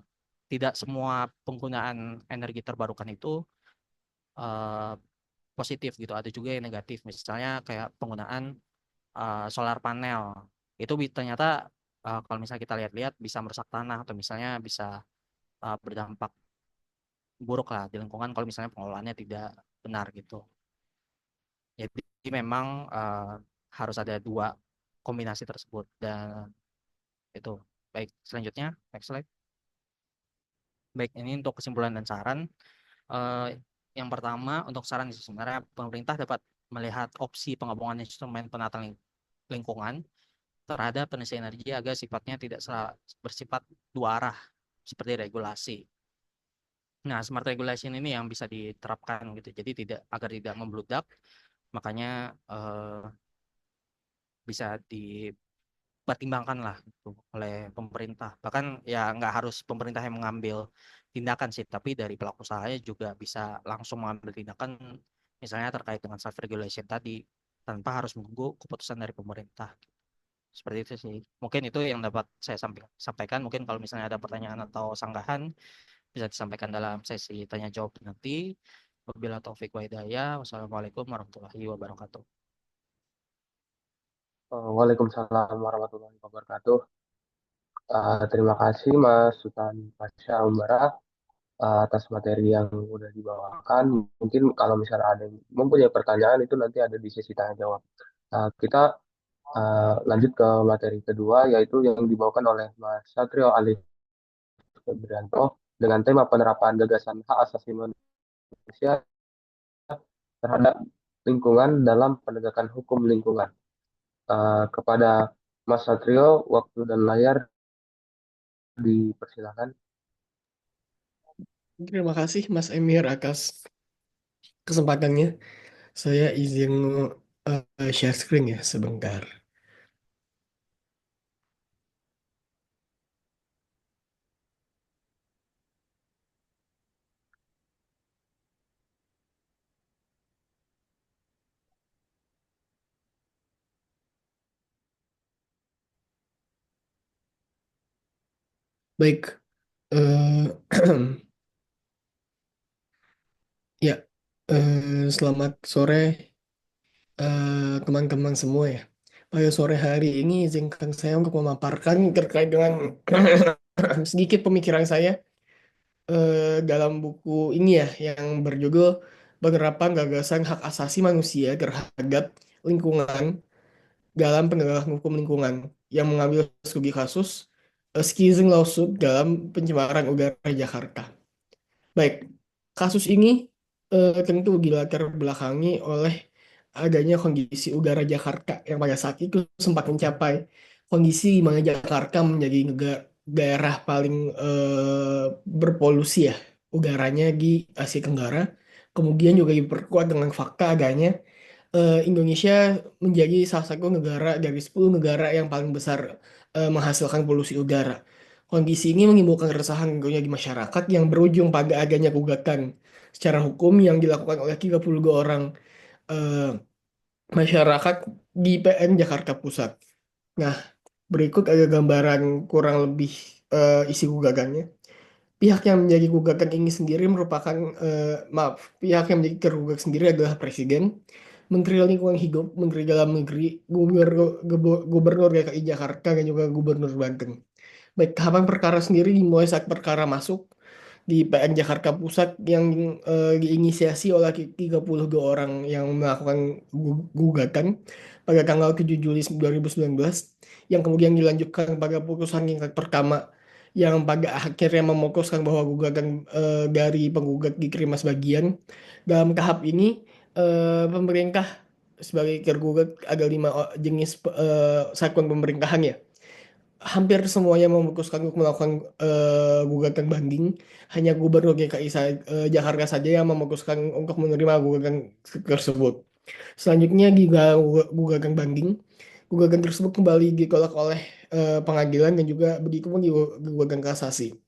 Speaker 5: tidak semua penggunaan energi terbarukan itu eh, positif gitu, ada juga yang negatif. Misalnya kayak penggunaan solar panel itu ternyata kalau misalnya kita lihat-lihat bisa merusak tanah atau misalnya bisa berdampak buruk lah di lingkungan kalau misalnya pengelolaannya tidak benar gitu. Jadi memang harus ada dua kombinasi tersebut dan itu. Baik, selanjutnya next slide. Baik, ini untuk kesimpulan dan saran. Eh, yang pertama untuk saran sebenarnya pemerintah dapat melihat opsi penggabungan instrumen penataan lingkungan terhadap penelitian energi agar sifatnya tidak bersifat dua arah seperti regulasi. Nah, smart regulation ini yang bisa diterapkan gitu. Jadi tidak agar tidak membludak, makanya bisa dipertimbangkan lah gitu, oleh pemerintah. Bahkan ya nggak harus pemerintah yang mengambil tindakan sih, tapi dari pelaku usahanya juga bisa langsung mengambil tindakan, misalnya terkait dengan self regulation tadi, tanpa harus menunggu keputusan dari pemerintah. Seperti itu sih. Mungkin itu yang dapat saya sampaikan. Mungkin kalau misalnya ada pertanyaan atau sanggahan bisa disampaikan dalam sesi tanya jawab nanti. Wabillahi taufik wa hidayah. Wassalamualaikum warahmatullahi wabarakatuh.
Speaker 1: Waalaikumsalam warahmatullahi wabarakatuh. Terima kasih Mas Sultan Pasha Umbara atas materi yang udah dibawakan. Mungkin kalau misalnya ada yang mempunyai pertanyaan itu nanti ada di sesi tanya jawab. Kita lanjut ke materi kedua yaitu yang dibawakan oleh Mas Satrio Alif Febrianto dengan tema penerapan gagasan hak asasi manusia terhadap lingkungan dalam penegakan hukum lingkungan. Kepada Mas Satrio, waktu dan layar dipersilakan.
Speaker 6: Terima kasih Mas Emir atas kesempatannya. Saya izin share screen ya sebentar. Baik, ya, selamat sore teman-teman semua ya. Pada sore hari ini izinkan saya untuk memaparkan terkait dengan sedikit pemikiran saya dalam buku ini ya yang berjudul Penerapan Gagasan Hak Asasi Manusia Terhadap Lingkungan dalam Penegakan Hukum Lingkungan yang mengambil studi kasus Skizzing Lawsuit dalam pencemaran udara Jakarta. Baik, kasus ini tentu dilatar belakangi oleh adanya kondisi udara Jakarta yang pada saat itu sempat mencapai kondisi di mana Jakarta menjadi daerah paling berpolusi ya udaranya di Asia Tenggara. Kemudian juga diperkuat dengan fakta adanya Indonesia menjadi salah satu negara dari 10 negara yang paling besar menghasilkan polusi udara. Kondisi ini menimbulkan keresahan tentunya di masyarakat yang berujung pada adanya gugatan secara hukum yang dilakukan oleh 32 orang eh, masyarakat di PN Jakarta Pusat. Nah, berikut ada gambaran kurang lebih isi gugatannya. Pihak yang menjadi gugatan ini sendiri merupakan, pihak yang menjadi tergugat sendiri adalah Presiden, Menteri Lingkungan Hidup, Menteri Dalam Negeri, Gubernur DKI Jakarta, dan juga Gubernur Banten. Baik, tahapan perkara sendiri dimulai saat perkara masuk di PN Jakarta Pusat yang diinisiasi oleh 32 orang yang melakukan gugatan pada tanggal 7 Juli 2019 yang kemudian dilanjutkan pada putusan tingkat pertama yang pada akhirnya memutuskan bahwa gugatan dari penggugat diterima sebagian. Dalam tahap ini pemerintah sebagai tergugat ada 5 jenis satuan pemerintahan ya hampir semuanya memutuskan untuk melakukan gugatan banding. Hanya Gubernur DKI Jakarta saja yang memutuskan untuk menerima gugatan tersebut. Selanjutnya di gugatan banding, gugatan tersebut kembali ditolak oleh pengadilan dan juga begitu pun di gugatan kasasi.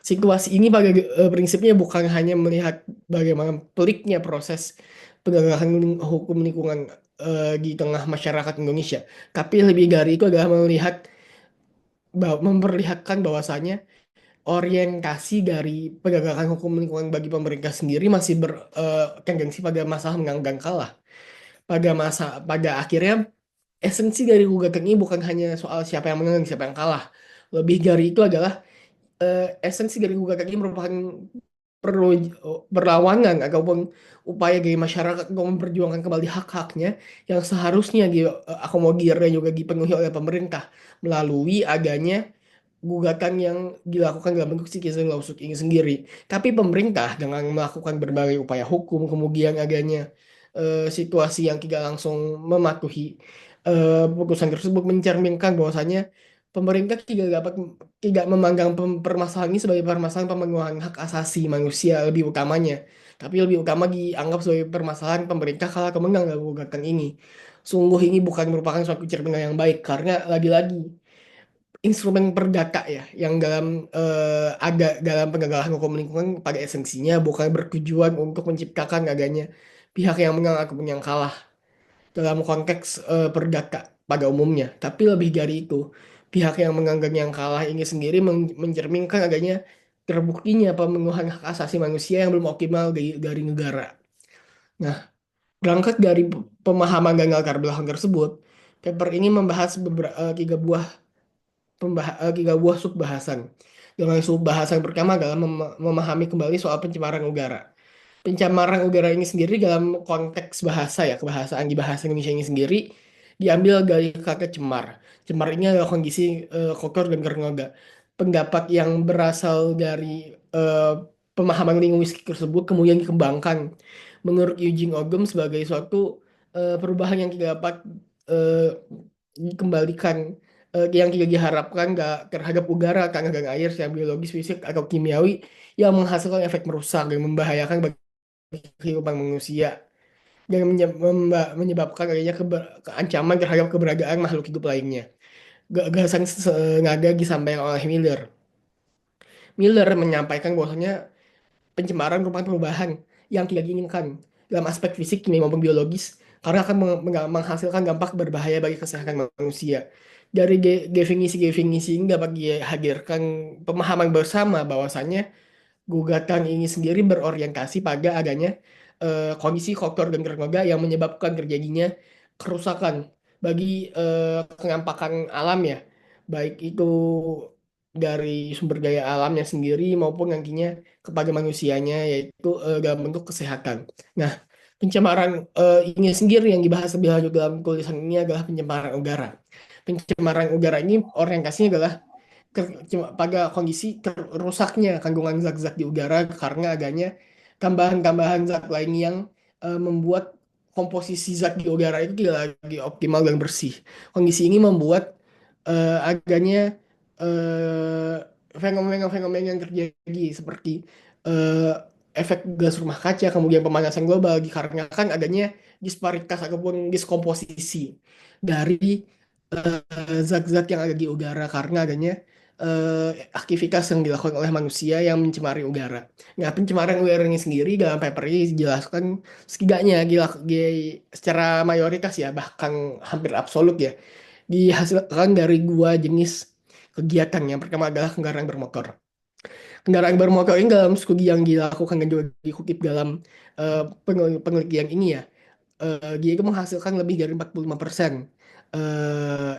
Speaker 6: Situasi ini pada prinsipnya bukan hanya melihat bagaimana peliknya proses penegakan hukum lingkungan di tengah masyarakat Indonesia, tapi lebih dari itu adalah melihat memperlihatkan bahwasanya orientasi dari penegakan hukum lingkungan bagi pemerintah sendiri masih bertendensi pada masalah menang dan kalah. Pada akhirnya esensi dari gugatan ini bukan hanya soal siapa yang menang dan siapa yang kalah. Lebih dari itu adalah esensi dari gugatan ini merupakan perlu perlawanan ataupun upaya dari masyarakat untuk memperjuangkan kembali hak-haknya yang seharusnya diakomodir dan juga dipenuhi oleh pemerintah melalui adanya gugatan yang dilakukan dalam bentuk citizen lawsuit ini sendiri. Tapi pemerintah dengan melakukan berbagai upaya hukum, kemudian adanya situasi yang tidak langsung mematuhi putusan tersebut mencerminkan bahwasanya pemerintah tidak memandang permasalahan ini sebagai permasalahan pemenuhan hak asasi manusia lebih utamanya, tapi lebih utama dianggap sebagai permasalahan pemerintah kalah atau menang dalam gugatan ini. Sungguh ini bukan merupakan suatu cerminan yang baik karena lagi-lagi instrumen perdata ya yang ada dalam penegakan hukum lingkungan pada esensinya bukan bertujuan untuk menciptakan adanya pihak yang menang ataupun yang kalah dalam konteks perdata pada umumnya. Tapi lebih dari itu, pihak yang menang dan yang kalah ini sendiri mencerminkan adanya terbuktinya pemenuhan hak asasi manusia yang belum optimal dari negara. Nah, berangkat dari pemahaman dan latar belakang tersebut, paper ini membahas tiga buah tiga buah subbahasan. Dengan subbahasan pertama adalah memahami kembali soal pencemaran udara. Pencemaran udara ini sendiri dalam konteks bahasa ya, kebahasaan di bahasa Indonesia ini sendiri diambil dari kata cemar. Cemar ini adalah kondisi kotor dan bernoda. Pendapat yang berasal dari eh, pemahaman linguistik tersebut kemudian dikembangkan menurut Eugene Ogham sebagai suatu perubahan yang tidak dapat eh, dikembalikan yang tidak diharapkan nggak terhadap udara, tanah, dan air secara biologis, fisik, atau kimiawi yang menghasilkan efek merusak dan membahayakan bagi kehidupan manusia dan menyebabkan adanya ancaman terhadap keberadaan makhluk hidup lainnya. Gagasan sengaja disampaikan oleh Miller. Miller menyampaikan bahwasanya pencemaran merupakan perubahan yang tidak diinginkan dalam aspek fisik, kimia maupun biologis karena akan menghasilkan dampak berbahaya bagi kesehatan manusia. Dari definisi-definisi ini dapat dihadirkan pemahaman bersama bahwasannya gugatan ini sendiri berorientasi pada adanya kondisi kotor dan ternoda yang menyebabkan terjadinya kerusakan bagi kenampakan alam ya, baik itu dari sumber daya alamnya sendiri maupun nantinya kepada manusianya yaitu dalam bentuk kesehatan. Nah, pencemaran ini sendiri yang dibahas lebih lanjut dalam tulisan ini adalah pencemaran udara. Pencemaran udara ini orientasinya adalah pada kondisi rusaknya kandungan zat-zat di udara karena adanya tambahan-tambahan zat lain yang membuat komposisi zat di udara itu tidak lagi optimal dan bersih. Kondisi ini membuat adanya eh, fenomena-fenomena yang terjadi seperti eh, efek gas rumah kaca, kemudian pemanasan global dikarenakan adanya disparitas ataupun diskomposisi dari zat-zat yang ada di udara karena adanya aktivitas yang dilakukan oleh manusia yang mencemari udara. Nah, pencemaran udara ini sendiri dalam paper ini dijelaskan setidaknya secara mayoritas ya, bahkan hampir absolut ya, dihasilkan dari dua jenis kegiatan. Yang pertama adalah kendaraan bermotor. Kendaraan bermotor ini dalam studi yang dilakukan dan juga dikutip dalam penelitian ini ya, dia itu menghasilkan lebih dari 45%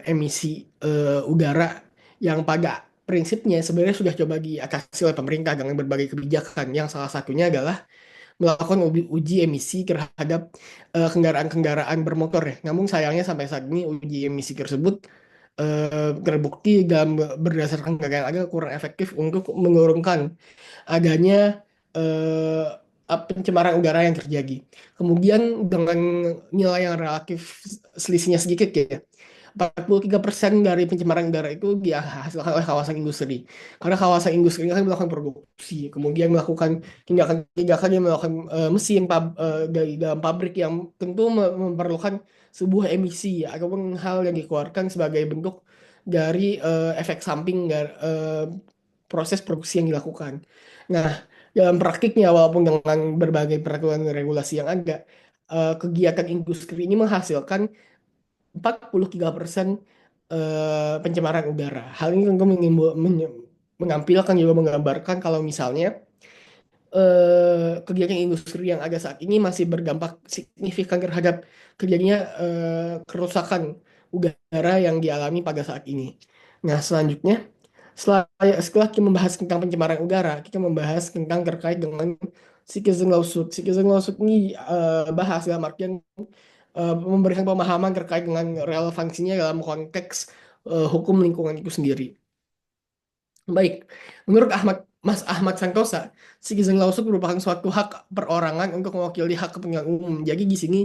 Speaker 6: emisi udara yang pada prinsipnya sebenarnya sudah coba diatasi oleh pemerintah dengan berbagai kebijakan yang salah satunya adalah melakukan uji emisi terhadap kendaraan-kendaraan bermotor ya. Namun sayangnya sampai saat ini uji emisi tersebut terbukti dalam berdasarkan data yang ada kurang efektif untuk menurunkan adanya pencemaran udara yang terjadi. Kemudian dengan nilai yang relatif selisihnya sedikit ya, 43% dari pencemaran udara itu dihasilkan oleh kawasan industri. Karena kawasan industri ini kan melakukan produksi, kemudian melakukan tindakan-tindakan yang melakukan mesin dari dalam pabrik yang tentu memerlukan sebuah emisi ataupun hal yang dikeluarkan sebagai bentuk dari efek samping dari proses produksi yang dilakukan. Nah, dalam praktiknya walaupun dengan berbagai peraturan dan regulasi yang ada, kegiatan industri ini menghasilkan 43% pencemaran udara. Hal ini tentu menampilkan juga menggambarkan kalau misalnya kegiatan industri yang ada saat ini masih berdampak signifikan terhadap terjadinya kerusakan udara yang dialami pada saat ini. Nah, selanjutnya setelah kita membahas tentang pencemaran udara, kita membahas tentang terkait dengan citizen lawsuit. Citizen lawsuit ini bahas dalam artian memberikan pemahaman terkait dengan relevansinya dalam konteks hukum lingkungan itu sendiri. Baik, menurut Mas Ahmad Santosa, citizen lawsuit merupakan suatu hak perorangan untuk mewakili hak kepentingan umum. Jadi di sini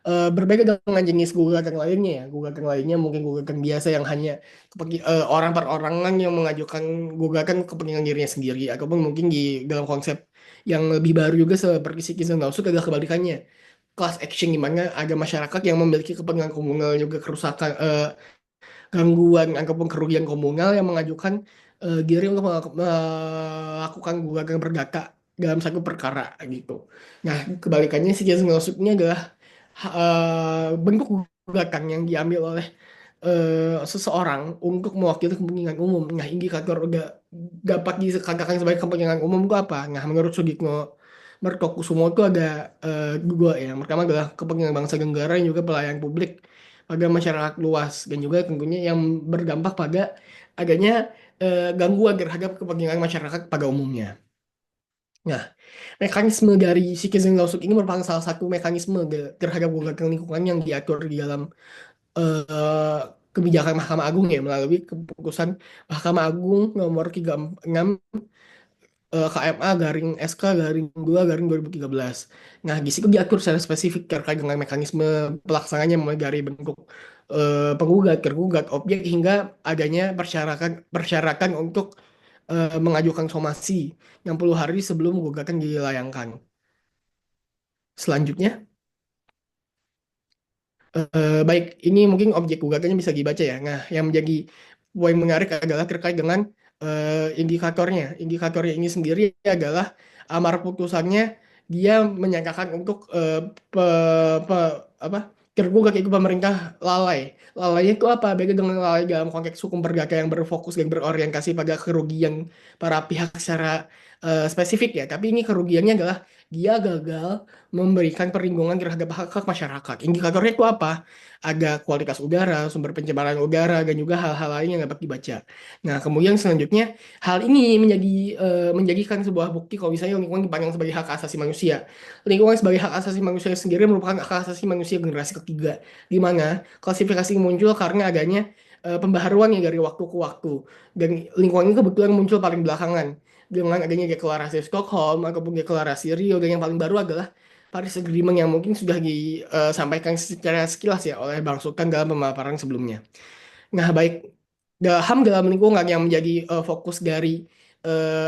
Speaker 6: berbeda dengan jenis gugatan lainnya ya. Gugatan lainnya mungkin gugatan biasa yang hanya orang perorangan yang mengajukan gugatan kepentingan dirinya sendiri, ataupun mungkin di dalam konsep yang lebih baru juga seperti citizen lawsuit adalah kebalikannya. Class action di mana ada masyarakat yang memiliki kepentingan komunal juga kerusakan gangguan ataupun kerugian komunal yang mengajukan diri untuk melakukan gugatan perdata dalam satu perkara gitu. Nah, kebalikannya si citizen lawsuit ini adalah bentuk gugatan yang diambil oleh seseorang untuk mewakili kepentingan umum. Nah, indikator udah dapat dikatakan sebagai kepentingan umum itu apa? Nah, menurut Sudikno Mertokusumo itu ada dua ya. Yang pertama adalah kepentingan bangsa dan negara yang juga pelayanan publik pada masyarakat luas dan juga tentunya yang berdampak pada adanya gangguan terhadap kepentingan masyarakat pada umumnya. Nah, mekanisme dari citizen lawsuit ini merupakan salah satu mekanisme terhadap gugatan lingkungan yang diatur di dalam eh, kebijakan Mahkamah Agung ya melalui keputusan Mahkamah Agung nomor 36 KMA garing SK garing 2 garing 2013. Nah, di situ diatur secara spesifik terkait dengan mekanisme pelaksananya mulai dari bentuk penggugat, tergugat, objek hingga adanya persyaratan untuk mengajukan somasi 60 hari sebelum gugatan dilayangkan. Selanjutnya, baik, ini mungkin objek gugatannya bisa dibaca ya. Nah, yang menjadi poin menarik adalah terkait dengan indikatornya. Indikatornya ini sendiri adalah amar putusannya dia menyatakan untuk apa tergugat itu pemerintah lalai. Lalainya itu apa? Beda dengan lalai dalam konteks hukum perdata yang berfokus dan berorientasi pada kerugian para pihak secara spesifik ya. Tapi ini kerugiannya adalah dia gagal memberikan perlindungan terhadap hak-hak masyarakat. Indikatornya itu apa? Ada kualitas udara, sumber pencemaran udara, dan juga hal-hal lain yang dapat dibaca. Nah, kemudian selanjutnya, hal ini menjadikan sebuah bukti kalau misalnya lingkungan dipandang sebagai hak asasi manusia. Lingkungan sebagai hak asasi manusia sendiri merupakan hak asasi manusia generasi ketiga, di mana klasifikasi muncul karena adanya pembaharuan yang dari waktu ke waktu. Dan lingkungan ini kebetulan muncul paling belakangan dengan adanya deklarasi Stockholm ataupun deklarasi Rio, dan yang paling baru adalah Paris Agreement yang mungkin sudah disampaikan secara sekilas ya oleh Bang Sultan dalam pemaparan sebelumnya. Nah, baik, HAM dalam lingkungan yang menjadi fokus dari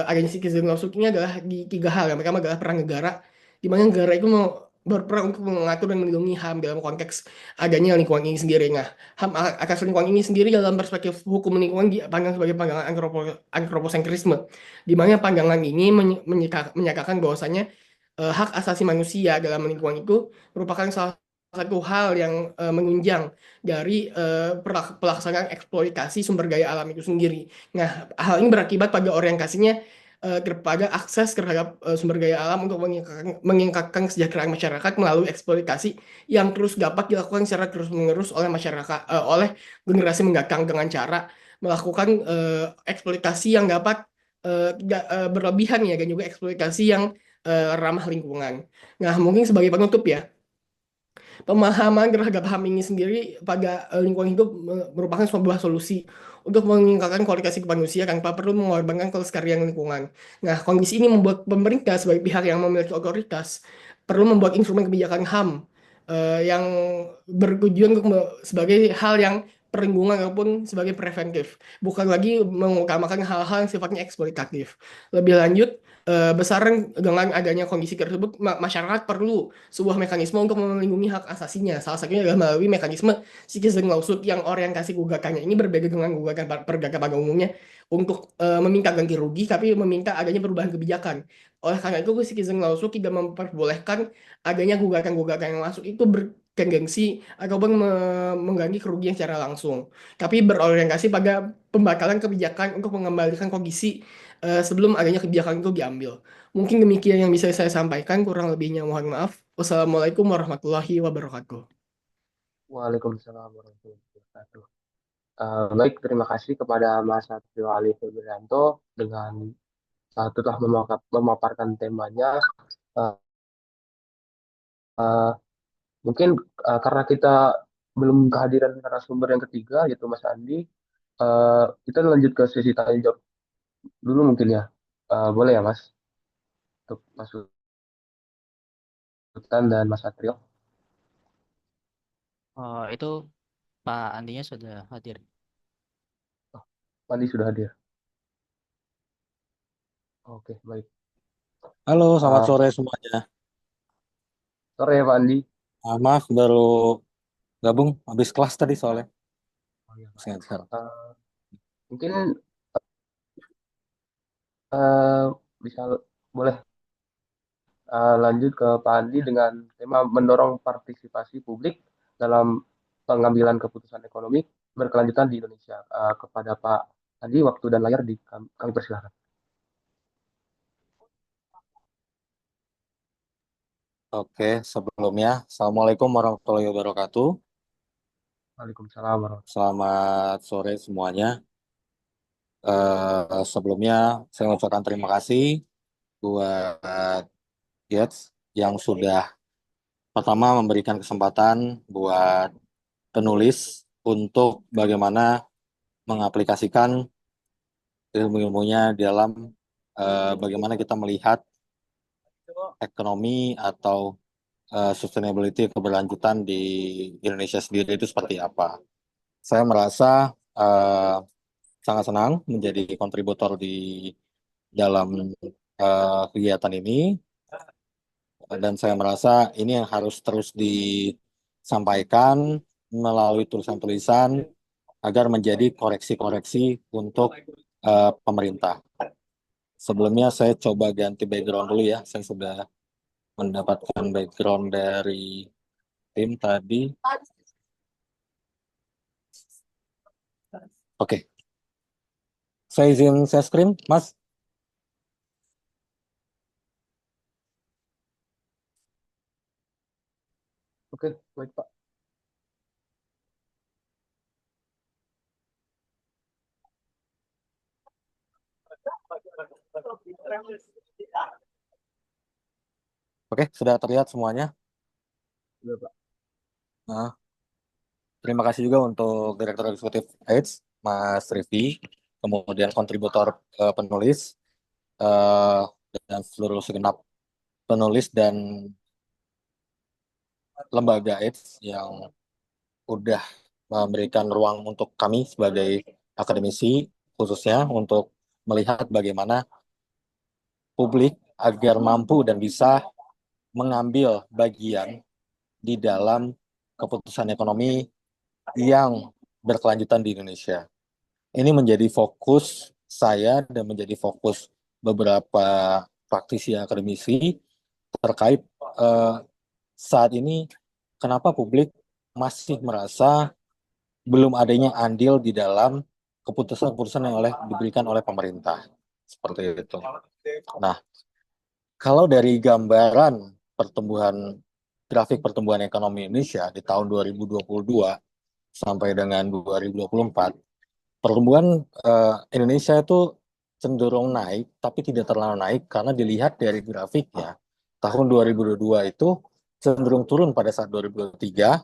Speaker 6: agensi citizen lawsuit ini adalah di tiga hal. Yang pertama adalah peran negara, di mana negara itu mau berperan untuk mengatur dan melindungi HAM dalam konteks adanya lingkungan ini sendiri. Nah, HAM atas lingkungan ini sendiri dalam perspektif hukum lingkungan dipandang sebagai pandangan antroposentrisme, di mana pandangan ini menyatakan bahwasanya hak asasi manusia dalam lingkungan itu merupakan salah satu hal yang menunjang dari pelaksanaan eksploitasi sumber daya alam itu sendiri. Nah, hal ini berakibat pada orientasinya kepada akses terhadap sumber daya alam untuk meningkatkan kesejahteraan masyarakat melalui eksploitasi yang terus dapat dilakukan secara terus-menerus oleh masyarakat, oleh generasi mendatang dengan cara melakukan eksploitasi yang dapat tidak berlebihan ya, dan juga eksploitasi yang ramah lingkungan. Nah, mungkin sebagai penutup ya, pemahaman terhadap HAM ini sendiri pada lingkungan hidup merupakan sebuah solusi untuk meningkatkan kualitas hidup manusia tanpa perlu mengorbankan kelestarian lingkungan. Nah, kondisi ini membuat pemerintah sebagai pihak yang memiliki otoritas perlu membuat instrumen kebijakan HAM yang bertujuan untuk sebagai hal yang perlindungan ataupun sebagai preventif, bukan lagi mengutamakan hal-hal yang sifatnya eksploitatif. Lebih lanjut, besaran dengan adanya kondisi tersebut, masyarakat perlu sebuah mekanisme untuk melindungi hak asasinya. Salah satunya adalah melalui mekanisme citizen lawsuit yang orientasi gugatannya ini berbeda dengan gugatan perdata pada umumnya untuk meminta ganti rugi, tapi meminta adanya perubahan kebijakan. Oleh karena itu, citizen lawsuit tidak memperbolehkan adanya gugatan-gugatan yang masuk itu bertendensi ataupun mengganti kerugian secara langsung, tapi berorientasi pada pembatalan kebijakan untuk mengembalikan kondisi sebelum adanya kebijakan itu diambil. Mungkin demikian yang bisa saya sampaikan, kurang lebihnya mohon maaf. Wassalamualaikum warahmatullahi wabarakatuh.
Speaker 1: Waalaikumsalam warahmatullahi wabarakatuh. Baik, terima kasih kepada Mas Satrio Ali Febrianto dengan telah memaparkan temanya. Eh, eh, Mungkin karena kita belum kehadiran narasumber yang ketiga, yaitu Mas Andi, kita lanjut ke sesi tanya jawab dulu mungkin ya. Boleh ya Mas, untuk Mas Sultan dan Mas Satrio.
Speaker 5: Itu Pak Andinya sudah hadir.
Speaker 1: Oh, Pak Andi sudah hadir. Oke, baik.
Speaker 7: Halo, selamat
Speaker 1: Uh,
Speaker 7: sore semuanya.
Speaker 1: Sore ya Pak Andi.
Speaker 7: Maaf, baru gabung habis kelas tadi soalnya.
Speaker 1: Oh, iya, Pak.
Speaker 7: Sekarang.
Speaker 1: Mungkin uh, bisa boleh lanjut ke Pak Andi dengan tema mendorong partisipasi publik dalam pengambilan keputusan ekonomi berkelanjutan di Indonesia. Kepada Pak Andi, waktu dan layar kami persilahkan.
Speaker 7: Oke, sebelumnya, Assalamualaikum warahmatullahi wabarakatuh.
Speaker 1: Waalaikumsalam warahmatullahi
Speaker 7: Selamat sore semuanya. Sebelumnya, saya mengucapkan terima kasih buat Yates yang sudah pertama memberikan kesempatan buat penulis untuk bagaimana mengaplikasikan ilmu-ilmunya dalam bagaimana kita melihat ekonomi atau sustainability keberlanjutan di Indonesia sendiri itu seperti apa. Saya merasa sangat senang menjadi kontributor di dalam kegiatan ini dan saya merasa ini yang harus terus disampaikan melalui tulisan-tulisan agar menjadi koreksi-koreksi untuk pemerintah. Sebelumnya saya coba ganti background dulu ya. Saya sudah mendapatkan background dari tim tadi. Oke. Saya izin share screen, Mas.
Speaker 1: Oke, baik Pak.
Speaker 7: Oke, sudah terlihat semuanya.
Speaker 1: Sudah, Pak.
Speaker 7: Nah, terima kasih juga untuk Direktur Eksekutif AIDS, Mas Rifki, kemudian kontributor penulis, eh, dan seluruh segenap penulis dan lembaga AIDS yang udah memberikan ruang untuk kami sebagai akademisi, khususnya untuk melihat bagaimana publik agar mampu dan bisa mengambil bagian di dalam keputusan ekonomi yang berkelanjutan di Indonesia. Ini menjadi fokus saya dan menjadi fokus beberapa praktisi akademisi terkait saat ini kenapa publik masih merasa belum adanya andil di dalam keputusan-keputusan yang diberikan oleh pemerintah. Seperti itu. Nah, kalau dari gambaran grafik pertumbuhan ekonomi Indonesia di tahun 2022 sampai dengan 2024, pertumbuhan Indonesia itu cenderung naik, tapi tidak terlalu naik karena dilihat dari grafiknya. Tahun 2022 itu cenderung turun pada saat 2023,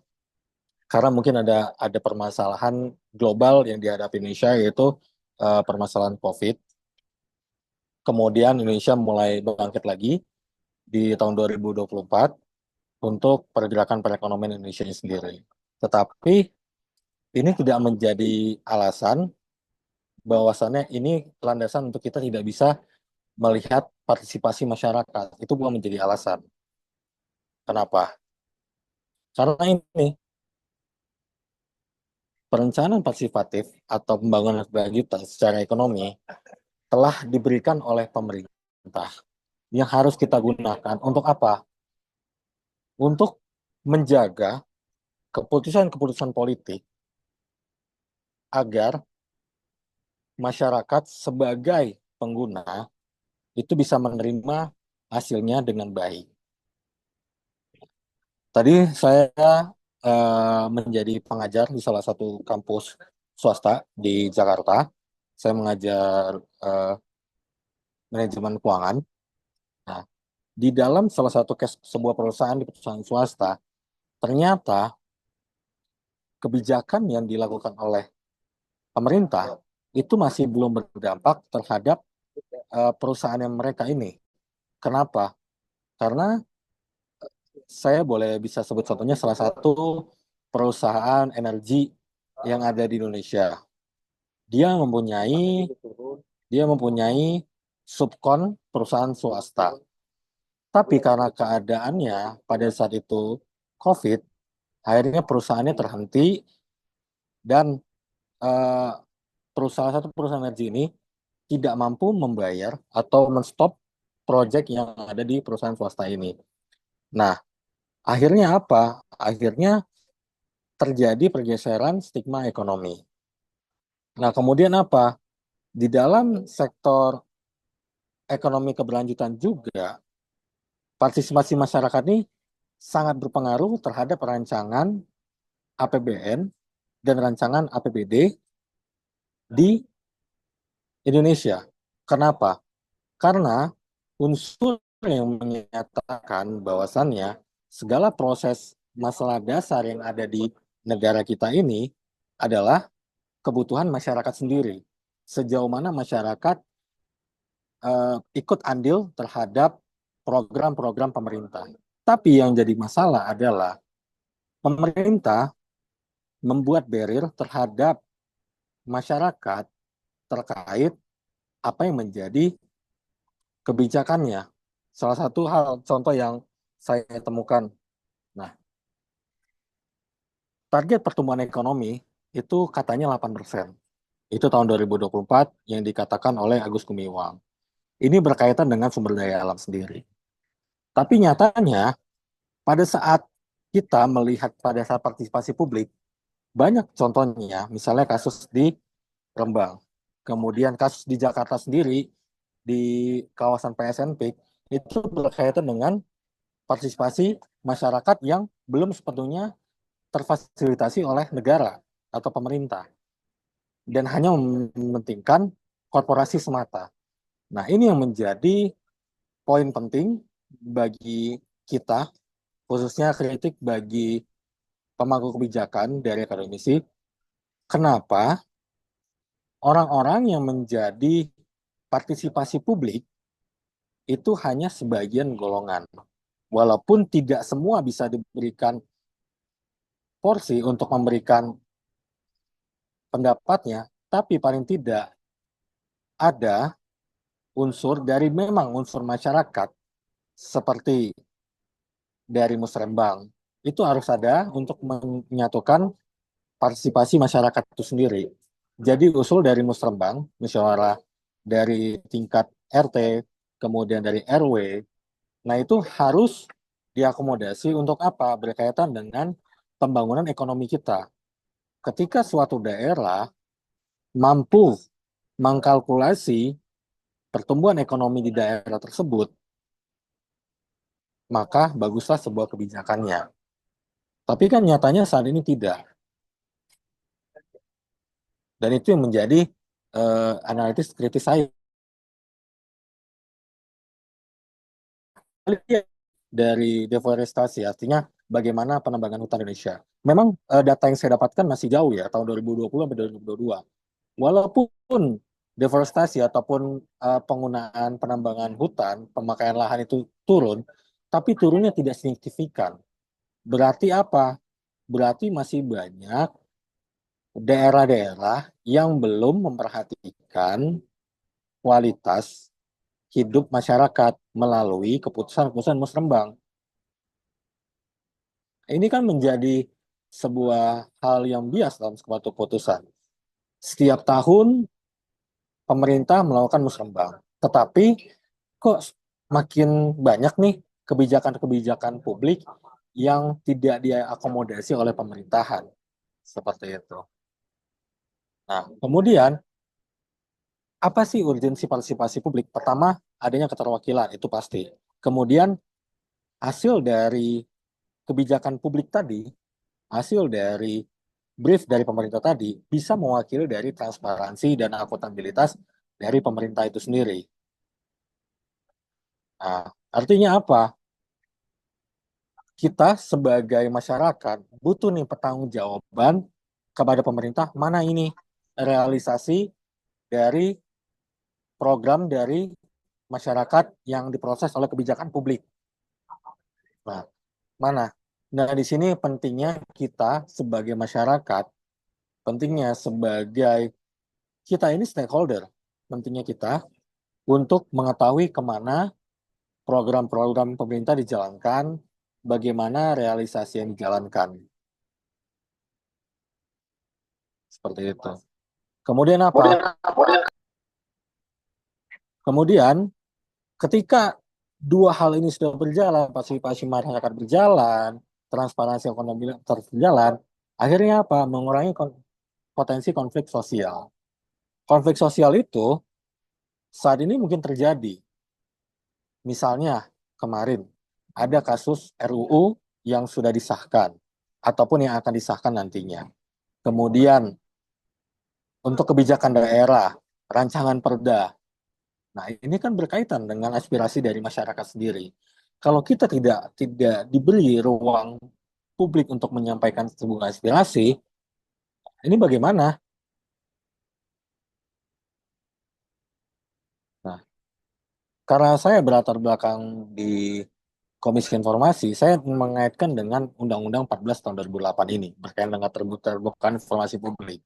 Speaker 7: karena mungkin ada permasalahan global yang dihadapi Indonesia, yaitu permasalahan COVID. Kemudian Indonesia mulai bangkit lagi di tahun 2024 untuk pergerakan perekonomian Indonesia sendiri. Tetapi ini tidak menjadi alasan bahwasannya ini landasan untuk kita tidak bisa melihat partisipasi masyarakat. Itu bukan menjadi alasan. Kenapa? Karena ini perencanaan partisipatif atau pembangunan berkelanjutan secara ekonomi telah diberikan oleh pemerintah yang harus kita gunakan untuk apa? Untuk menjaga keputusan-keputusan politik agar masyarakat sebagai pengguna itu bisa menerima hasilnya dengan baik. Tadi saya menjadi pengajar di salah satu kampus swasta di Jakarta. Saya mengajar manajemen keuangan. Nah, di dalam salah satu sebuah perusahaan di perusahaan swasta, ternyata kebijakan yang dilakukan oleh pemerintah itu masih belum berdampak terhadap perusahaan yang mereka ini. Kenapa? Karena saya boleh bisa sebut contohnya salah satu perusahaan energi yang ada di Indonesia. Dia mempunyai subkon perusahaan swasta. Tapi karena keadaannya pada saat itu COVID, akhirnya perusahaannya terhenti dan satu perusahaan energi ini tidak mampu membayar atau menstop proyek yang ada di perusahaan swasta ini. Nah, akhirnya apa? Akhirnya terjadi pergeseran stigma ekonomi. Nah, kemudian apa? Di dalam sektor ekonomi keberlanjutan juga, partisipasi masyarakat ini sangat berpengaruh terhadap rancangan APBN dan rancangan APBD di Indonesia. Kenapa? Karena unsur yang menyatakan bahwasannya segala proses masalah dasar yang ada di negara kita ini adalah kebutuhan masyarakat sendiri. Sejauh mana masyarakat ikut andil terhadap program-program pemerintah. Tapi yang jadi masalah adalah pemerintah membuat barrier terhadap masyarakat terkait apa yang menjadi kebijakannya. Salah satu contoh yang saya temukan. Nah, target pertumbuhan ekonomi itu katanya 8%. Itu tahun 2024 yang dikatakan oleh Agus Gumiwang. Ini berkaitan dengan sumber daya alam sendiri. Tapi nyatanya pada saat kita melihat pada saat partisipasi publik, banyak contohnya, misalnya kasus di Rembang, kemudian kasus di Jakarta sendiri, di kawasan PSNP, itu berkaitan dengan partisipasi masyarakat yang belum sepenuhnya terfasilitasi oleh negara atau pemerintah, dan hanya mementingkan korporasi semata. Nah, ini yang menjadi poin penting bagi kita, khususnya kritik bagi pemangku kebijakan dari akademisi, kenapa orang-orang yang menjadi partisipasi publik itu hanya sebagian golongan. Walaupun tidak semua bisa diberikan porsi untuk memberikan pendapatnya, tapi paling tidak ada unsur masyarakat seperti dari Musrembang itu harus ada untuk menyatukan partisipasi masyarakat itu sendiri. Jadi usul dari Musrembang, musyawarah dari tingkat RT, kemudian dari RW, nah itu harus diakomodasi untuk apa? Berkaitan dengan pembangunan ekonomi kita. Ketika suatu daerah mampu mengkalkulasi pertumbuhan ekonomi di daerah tersebut, maka baguslah sebuah kebijakannya. Tapi kan nyatanya saat ini tidak. Dan itu yang menjadi analisis kritis saya. Dari deforestasi, artinya bagaimana penebangan hutan Indonesia. Memang data yang saya dapatkan masih jauh ya, tahun 2020 sampai 2022. Walaupun deforestasi ataupun penggunaan penambangan hutan, pemakaian lahan itu turun, tapi turunnya tidak signifikan. Berarti apa? Berarti masih banyak daerah-daerah yang belum memperhatikan kualitas hidup masyarakat melalui keputusan-keputusan musrembang. Ini kan menjadi sebuah hal yang bias dalam sebuah keputusan. Setiap tahun pemerintah melakukan musrembang, tetapi kok makin banyak nih kebijakan-kebijakan publik yang tidak diakomodasi oleh pemerintahan. Seperti itu. Nah, kemudian apa sih urgensi partisipasi publik? Pertama, adanya keterwakilan, itu pasti. Kemudian, hasil dari kebijakan publik tadi, hasil dari brief dari pemerintah tadi, bisa mewakili dari transparansi dan akuntabilitas dari pemerintah itu sendiri. Nah, artinya apa? Kita sebagai masyarakat butuh nih pertanggungjawaban kepada pemerintah, mana ini realisasi dari program dari masyarakat yang diproses oleh kebijakan publik. Nah, mana? Nah, di sini pentingnya kita sebagai masyarakat, pentingnya sebagai kita ini stakeholder, pentingnya kita untuk mengetahui kemana program-program pemerintah dijalankan, bagaimana realisasi yang dijalankan. Seperti itu. Kemudian apa? Kemudian ketika dua hal ini sudah berjalan, partisipasi masyarakat berjalan, transparansi ekonomi terjalan, akhirnya apa? Mengurangi potensi konflik sosial. Konflik sosial itu saat ini mungkin terjadi. Misalnya kemarin ada kasus RUU yang sudah disahkan ataupun yang akan disahkan nantinya. Kemudian untuk kebijakan daerah, rancangan perda. Nah, ini kan berkaitan dengan aspirasi dari masyarakat sendiri. Kalau kita tidak diberi ruang publik untuk menyampaikan sebuah aspirasi, ini bagaimana? Nah, karena saya berlatar belakang di Komisi Informasi, saya mengaitkan dengan Undang-Undang 14 tahun 2008 ini, berkaitan dengan terbukaan informasi publik,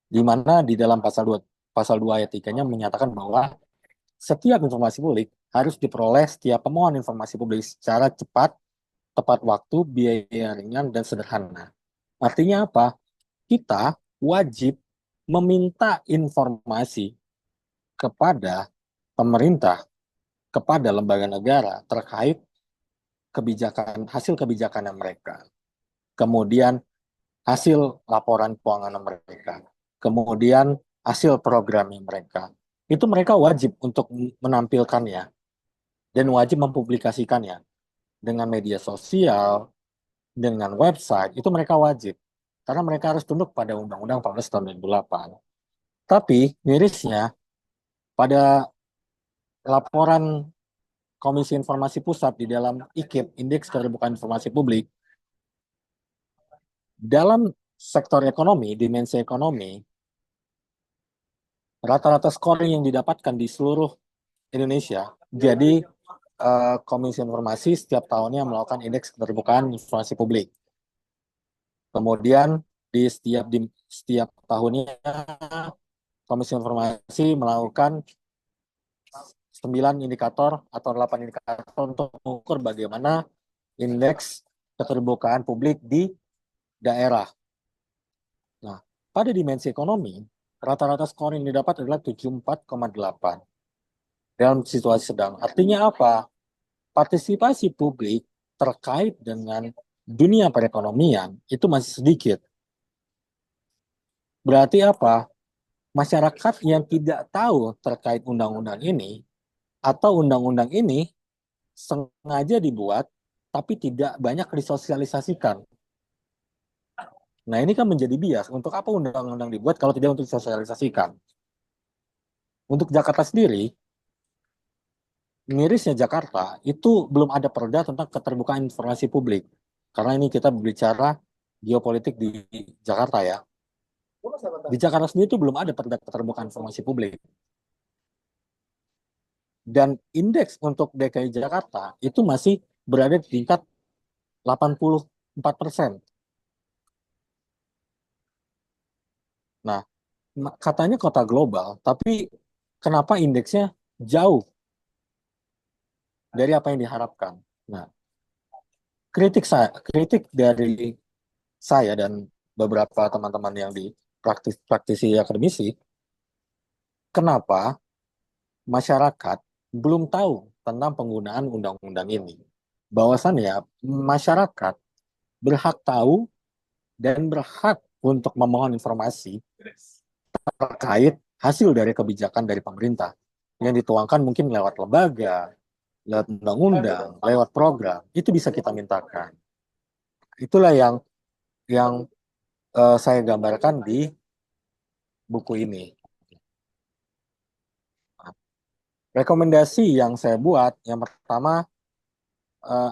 Speaker 7: di mana di dalam pasal 2 ayat 3-nya menyatakan bahwa setiap informasi publik harus diperoleh setiap pemohon informasi publik secara cepat, tepat waktu, biaya ringan, dan sederhana. Artinya apa? Kita wajib meminta informasi kepada pemerintah, kepada lembaga negara terkait hasil kebijakan mereka. Kemudian hasil laporan keuangan mereka. Kemudian hasil programnya mereka. Itu mereka wajib untuk menampilkannya dan wajib mempublikasikannya dengan media sosial, dengan website, itu mereka wajib. Karena mereka harus tunduk pada Undang-Undang 14 tahun 2008. Tapi mirisnya, pada laporan Komisi Informasi Pusat di dalam IKIP, Indeks Keterbukaan Informasi Publik, dalam sektor ekonomi, dimensi ekonomi, rata-rata scoring yang didapatkan di seluruh Indonesia, jadi Komisi Informasi setiap tahunnya melakukan indeks keterbukaan informasi publik. Kemudian di setiap tahunnya Komisi Informasi melakukan 9 indikator atau 8 indikator untuk mengukur bagaimana indeks keterbukaan publik di daerah. Nah, pada dimensi ekonomi, rata-rata skor yang didapat adalah 74,8 dalam situasi sedang. Artinya apa? Partisipasi publik terkait dengan dunia perekonomian itu masih sedikit. Berarti apa? Masyarakat yang tidak tahu terkait undang-undang ini atau undang-undang ini sengaja dibuat tapi tidak banyak disosialisasikan. Nah, ini kan menjadi bias. Untuk apa undang-undang dibuat kalau tidak untuk disosialisasikan? Untuk Jakarta sendiri, mirisnya Jakarta itu belum ada perda tentang keterbukaan informasi publik. Karena ini kita berbicara geopolitik di Jakarta ya. Di Jakarta sendiri itu belum ada perda keterbukaan informasi publik. Dan indeks untuk DKI Jakarta itu masih berada di tingkat 84%. Nah, katanya kota global, tapi kenapa indeksnya jauh dari apa yang diharapkan? Nah, kritik dari saya dan beberapa teman-teman yang di praktisi akademisi, kenapa masyarakat belum tahu tentang penggunaan undang-undang ini? Bahwasannya masyarakat berhak tahu dan berhak untuk memohon informasi terkait hasil dari kebijakan dari pemerintah yang dituangkan mungkin lewat lembaga, lewat undang-undang, lewat program, itu bisa kita mintakan. Itulah yang saya gambarkan di buku ini. Rekomendasi yang saya buat, yang pertama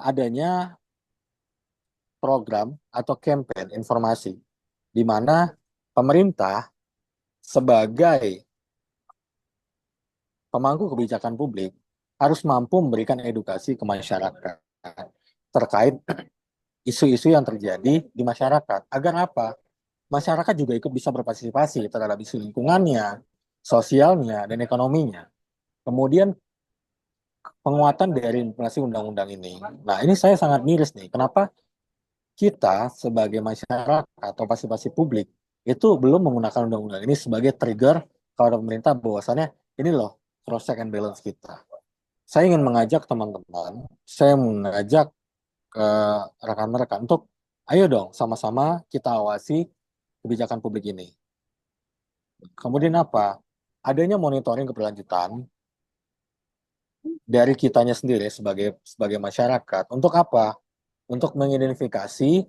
Speaker 7: adanya program atau campaign informasi di mana pemerintah sebagai pemangku kebijakan publik harus mampu memberikan edukasi ke masyarakat terkait isu-isu yang terjadi di masyarakat. Agar apa? Masyarakat juga ikut bisa berpartisipasi terhadap isu lingkungannya, sosialnya, dan ekonominya. Kemudian penguatan dari implementasi undang-undang ini. Nah, ini saya sangat miris nih. Kenapa kita sebagai masyarakat atau partisipasi publik itu belum menggunakan undang-undang ini sebagai trigger kalau pemerintah bahwasannya ini loh cross check and balance kita. Saya ingin mengajak teman-teman, saya mengajak ke rekan-rekan untuk ayo dong sama-sama kita awasi kebijakan publik ini. Kemudian apa? Adanya monitoring keberlanjutan dari kitanya sendiri sebagai masyarakat. Untuk apa? Untuk mengidentifikasi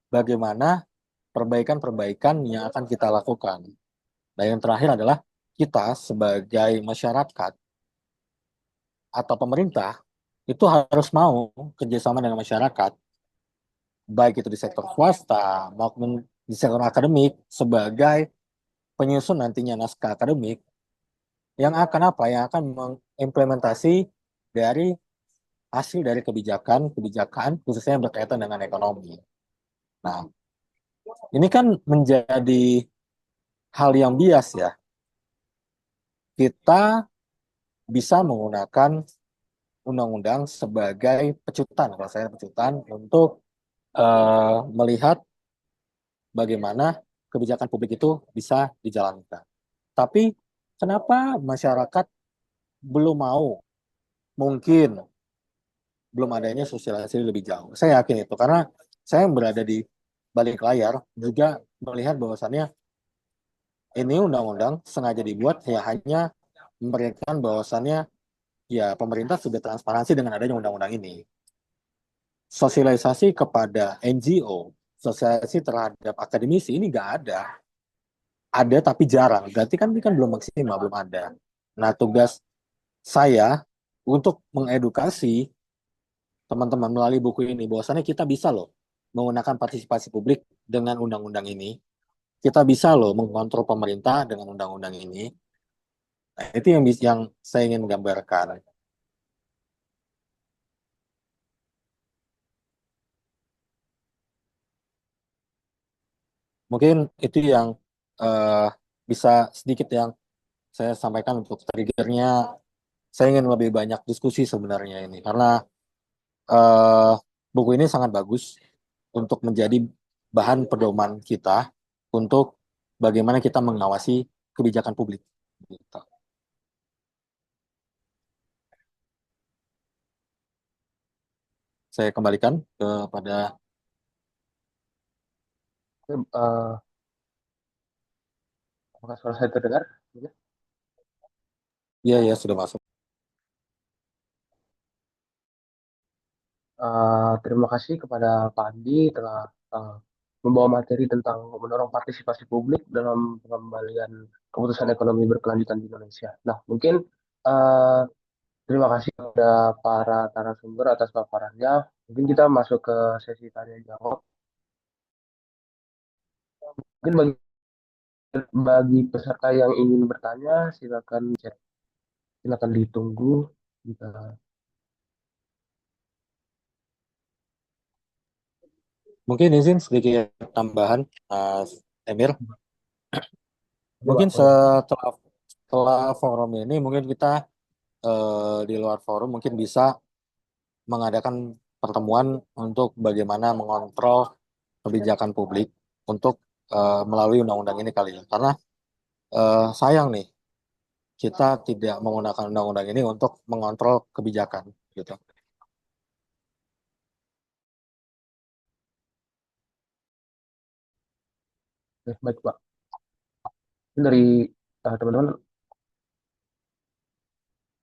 Speaker 7: bagaimana perbaikan-perbaikan yang akan kita lakukan. Dan yang terakhir adalah kita sebagai masyarakat atau pemerintah itu harus mau kerjasama dengan masyarakat, baik itu di sektor swasta maupun di sektor akademik sebagai penyusun nantinya naskah akademik yang akan apa? Yang akan mengimplementasi dari hasil dari kebijakan khususnya yang berkaitan dengan ekonomi. Nah, ini kan menjadi hal yang bias ya. Kita bisa menggunakan undang-undang sebagai pecutan, kalau saya pecutan untuk melihat bagaimana kebijakan publik itu bisa dijalankan. Tapi kenapa masyarakat belum mau? Mungkin belum adanya sosialisasi lebih jauh. Saya yakin itu karena saya yang berada di balik layar juga melihat bahwasannya ini undang-undang sengaja dibuat ya hanya memberikan bahwasannya ya pemerintah sudah transparansi dengan adanya undang-undang ini. Sosialisasi kepada NGO, sosialisasi terhadap akademisi ini nggak ada. Ada tapi jarang. Berarti kan ini kan belum maksimal, belum ada. Nah, tugas saya untuk mengedukasi teman-teman melalui buku ini bahwasannya kita bisa loh menggunakan partisipasi publik dengan undang-undang ini. Kita bisa loh mengontrol pemerintah dengan undang-undang ini. Nah, itu yang saya ingin gambarkan. Mungkin itu yang eh, bisa sedikit yang saya sampaikan untuk triggernya. Saya ingin lebih banyak diskusi sebenarnya ini karena eh, buku ini sangat bagus untuk menjadi bahan pedoman kita untuk bagaimana kita mengawasi kebijakan publik. Gitu. Saya kembalikan kepada
Speaker 1: Oke, apakah suara saya terdengar?
Speaker 7: ya ya sudah masuk.
Speaker 1: Terima kasih kepada Pak Andi telah eh, membawa materi tentang mendorong partisipasi publik dalam pengembalian keputusan ekonomi berkelanjutan di Indonesia. Nah, mungkin eh, terima kasih kepada para narasumber atas paparannya. Mungkin kita masuk ke sesi tanya jawab. Mungkin bagi peserta yang ingin bertanya, silakan chat, silakan ditunggu. Kita
Speaker 7: Mungkin izin sedikit tambahan, Mas Emir. Mungkin
Speaker 1: Boleh.
Speaker 7: setelah forum ini mungkin kita di luar forum mungkin bisa mengadakan pertemuan untuk bagaimana mengontrol kebijakan publik untuk melalui undang-undang ini kali ya. Karena sayang nih kita tidak menggunakan undang-undang ini untuk mengontrol kebijakan gitu.
Speaker 1: Oke, baik Pak. Mungkin dari teman-teman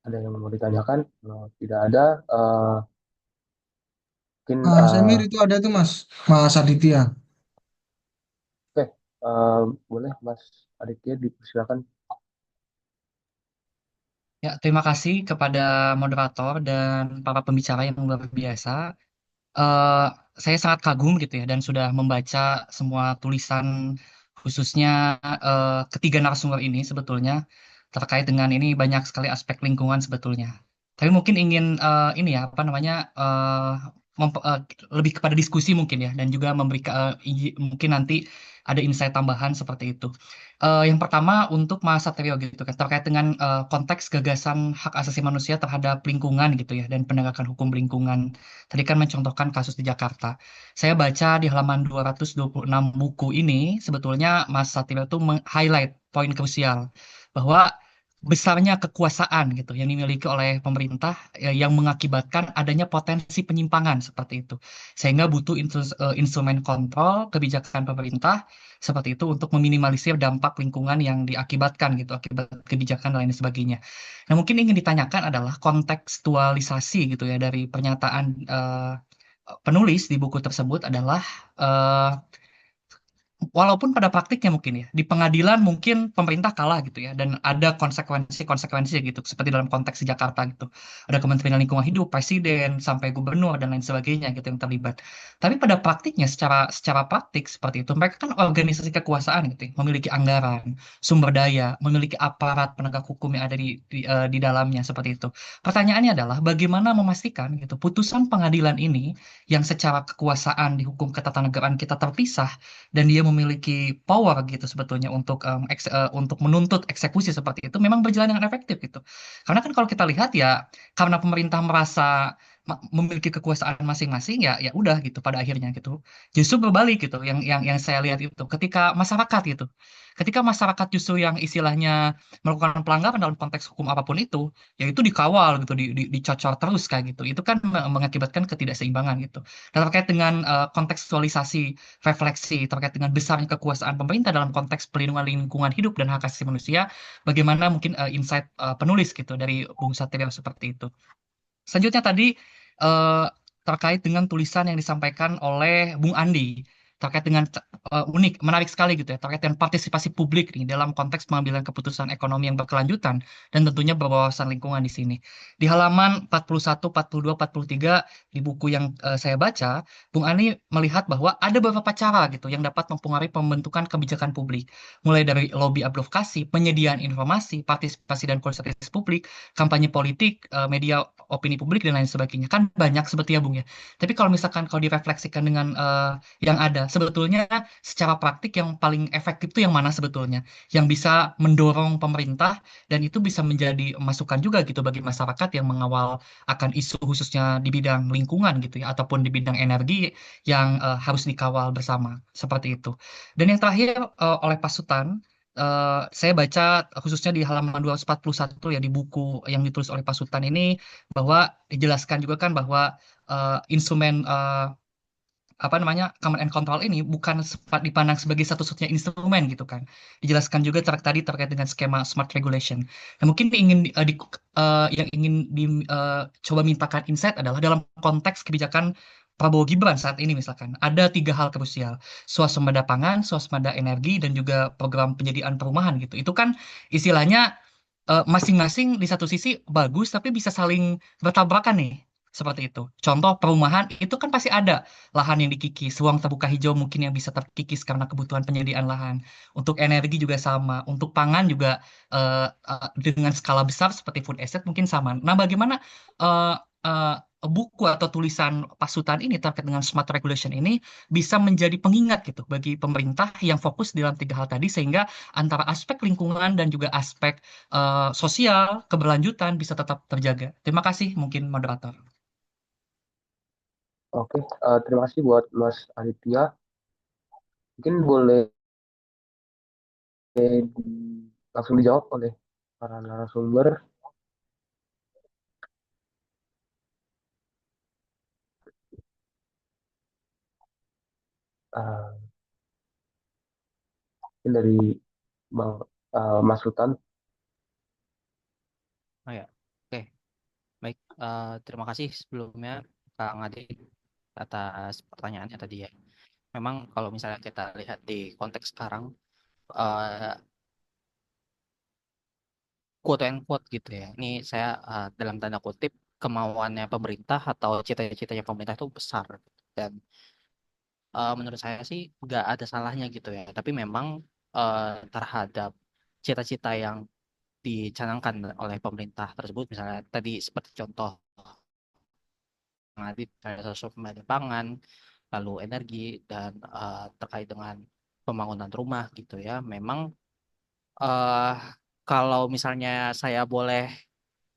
Speaker 1: ada yang mau ditanyakan? Kalau tidak ada, mungkin
Speaker 3: Mas Emir itu ada tuh Mas Aditya.
Speaker 1: oke, boleh Mas Aditya dipersilakan.
Speaker 8: Ya, terima kasih kepada moderator dan para pembicara yang luar biasa. Eh, saya sangat kagum gitu ya dan sudah membaca semua tulisan khususnya ketiga narasumber ini sebetulnya terkait dengan ini banyak sekali aspek lingkungan sebetulnya. Tapi mungkin ingin ini ya apa namanya lebih kepada diskusi mungkin ya dan juga memberikan mungkin nanti ada insight tambahan seperti itu. Yang pertama untuk Mas Satrio gitu kan terkait dengan konteks gagasan hak asasi manusia terhadap lingkungan gitu ya dan penegakan hukum lingkungan. Tadi kan mencontohkan kasus di Jakarta. Saya baca di halaman 226 buku ini, sebetulnya Mas Satrio itu meng-highlight poin krusial bahwa besarnya kekuasaan gitu yang dimiliki oleh pemerintah yang mengakibatkan adanya potensi penyimpangan seperti itu. Sehingga butuh instrumen kontrol kebijakan pemerintah seperti itu untuk meminimalisir dampak lingkungan yang diakibatkan gitu akibat kebijakan dan lain sebagainya. Nah, mungkin ingin ditanyakan adalah kontekstualisasi gitu ya dari pernyataan penulis di buku tersebut adalah eh, walaupun pada praktiknya mungkin ya di pengadilan mungkin pemerintah kalah gitu ya dan ada konsekuensi-konsekuensi gitu seperti dalam konteks di Jakarta gitu ada Kementerian Lingkungan Hidup, Presiden sampai gubernur dan lain sebagainya gitu yang terlibat. Tapi pada praktiknya secara secara praktik seperti itu mereka kan organisasi kekuasaan gitu ya, memiliki anggaran, sumber daya, memiliki aparat penegak hukum yang ada di dalamnya seperti itu. Pertanyaannya adalah bagaimana memastikan gitu putusan pengadilan ini yang secara kekuasaan di hukum ketatanegaraan kita terpisah dan dia memiliki power gitu sebetulnya untuk menuntut eksekusi seperti itu memang berjalan dengan efektif gitu. Karena kan kalau kita lihat ya karena pemerintah merasa memiliki kekuasaan masing-masing ya ya udah gitu pada akhirnya gitu. Justru berbalik gitu yang saya lihat itu ketika masyarakat gitu. Ketika masyarakat justru yang istilahnya melakukan pelanggaran dalam konteks hukum apapun itu, ya itu dikawal gitu, dicocor terus kayak gitu. Itu kan mengakibatkan ketidakseimbangan gitu. Dan terkait dengan kontekstualisasi refleksi terkait dengan besarnya kekuasaan pemerintah dalam konteks pelindungan lingkungan hidup dan hak asasi manusia, bagaimana mungkin insight penulis gitu dari Bung Satrio seperti itu. Selanjutnya tadi eh, terkait dengan tulisan yang disampaikan oleh Bung Andi terkait dengan unik, menarik sekali gitu ya, terkait dengan partisipasi publik nih dalam konteks pengambilan keputusan ekonomi yang berkelanjutan dan tentunya berwawasan lingkungan di sini. Di halaman 41, 42, 43 di buku yang saya baca, Bung Andi melihat bahwa ada beberapa cara gitu yang dapat mempengaruhi pembentukan kebijakan publik, mulai dari lobby advokasi, penyediaan informasi, partisipasi dan konsultasi publik, kampanye politik, media opini publik dan lain sebagainya. Kan banyak sebetulnya Bung ya. Tapi kalau misalkan kalau direfleksikan dengan yang ada, sebetulnya secara praktik yang paling efektif itu yang mana sebetulnya? Yang bisa mendorong pemerintah dan itu bisa menjadi masukan juga gitu bagi masyarakat yang mengawal akan isu khususnya di bidang lingkungan gitu ya ataupun di bidang energi yang harus dikawal bersama seperti itu. Dan yang terakhir oleh Pak Sutan saya baca khususnya di halaman 241 ya di buku yang ditulis oleh Pak Sultan ini bahwa dijelaskan juga kan bahwa instrumen apa namanya command and control ini bukan dipandang sebagai satu-satunya instrumen gitu kan. Dijelaskan juga tadi terkait dengan skema smart regulation. Nah, mungkin yang ingin coba mintakan insight adalah dalam konteks kebijakan Prabowo Gibran saat ini misalkan ada tiga hal krusial: swasembada pangan, swasembada energi, dan juga program penyediaan perumahan gitu. Itu kan istilahnya masing-masing di satu sisi bagus tapi bisa saling bertabrakan nih. Seperti itu. Contoh perumahan itu kan pasti ada lahan yang dikikis, ruang terbuka hijau mungkin yang bisa terkikis karena kebutuhan penyediaan lahan. Untuk energi juga sama, untuk pangan juga dengan skala besar seperti food estate mungkin sama. Nah, bagaimana eh, eh, buku atau tulisan Pak Sultan ini terkait dengan smart regulation ini bisa menjadi pengingat gitu bagi pemerintah yang fokus dalam tiga hal tadi sehingga antara aspek lingkungan dan juga aspek sosial keberlanjutan bisa tetap terjaga. Terima kasih mungkin moderator.
Speaker 1: Oke, terima kasih buat Mas Aditya. Mungkin boleh langsung dijawab oleh para narasumber. Eh, Mungkin dari Bang Mas Sultan.
Speaker 5: Oh ya, oke, baik. Terima kasih sebelumnya Kak Adit atas pertanyaannya tadi ya. Memang kalau misalnya kita lihat di konteks sekarang, eh, quote and quote gitu ya. Ini saya dalam tanda kutip kemauannya pemerintah atau cita-citanya pemerintah itu besar. Dan menurut saya sih nggak ada salahnya gitu ya. Tapi memang terhadap cita-cita yang dicanangkan oleh pemerintah tersebut, misalnya tadi seperti contoh tadi sumber pangan, lalu energi dan terkait dengan pembangunan rumah gitu ya. Memang eh kalau misalnya saya boleh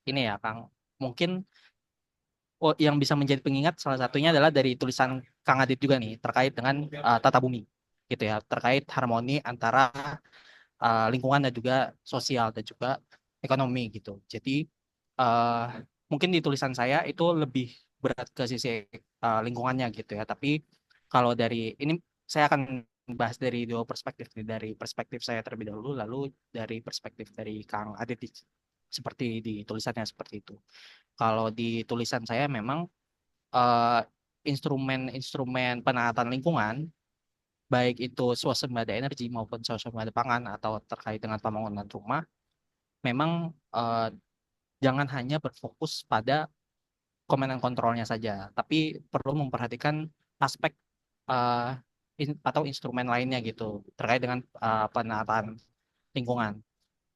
Speaker 5: ini ya Kang, mungkin yang bisa menjadi pengingat salah satunya adalah dari tulisan Kang Adit juga nih terkait dengan tata bumi gitu ya, terkait harmoni antara lingkungan dan juga sosial dan juga ekonomi gitu. Jadi uh, mungkin di tulisan saya itu lebih berat ke sisi lingkungannya gitu ya. Tapi kalau dari ini saya akan bahas dari dua perspektif nih, dari perspektif saya terlebih dahulu, lalu dari perspektif dari Kang Adit seperti di tulisannya seperti itu. Kalau di tulisan saya memang eh, instrumen-instrumen penaatan lingkungan baik itu swasembada energi maupun swasembada pangan atau terkait dengan pembangunan rumah, memang eh, jangan hanya berfokus pada command and controlnya saja, tapi perlu memperhatikan aspek eh, atau instrumen lainnya gitu terkait dengan penataan lingkungan.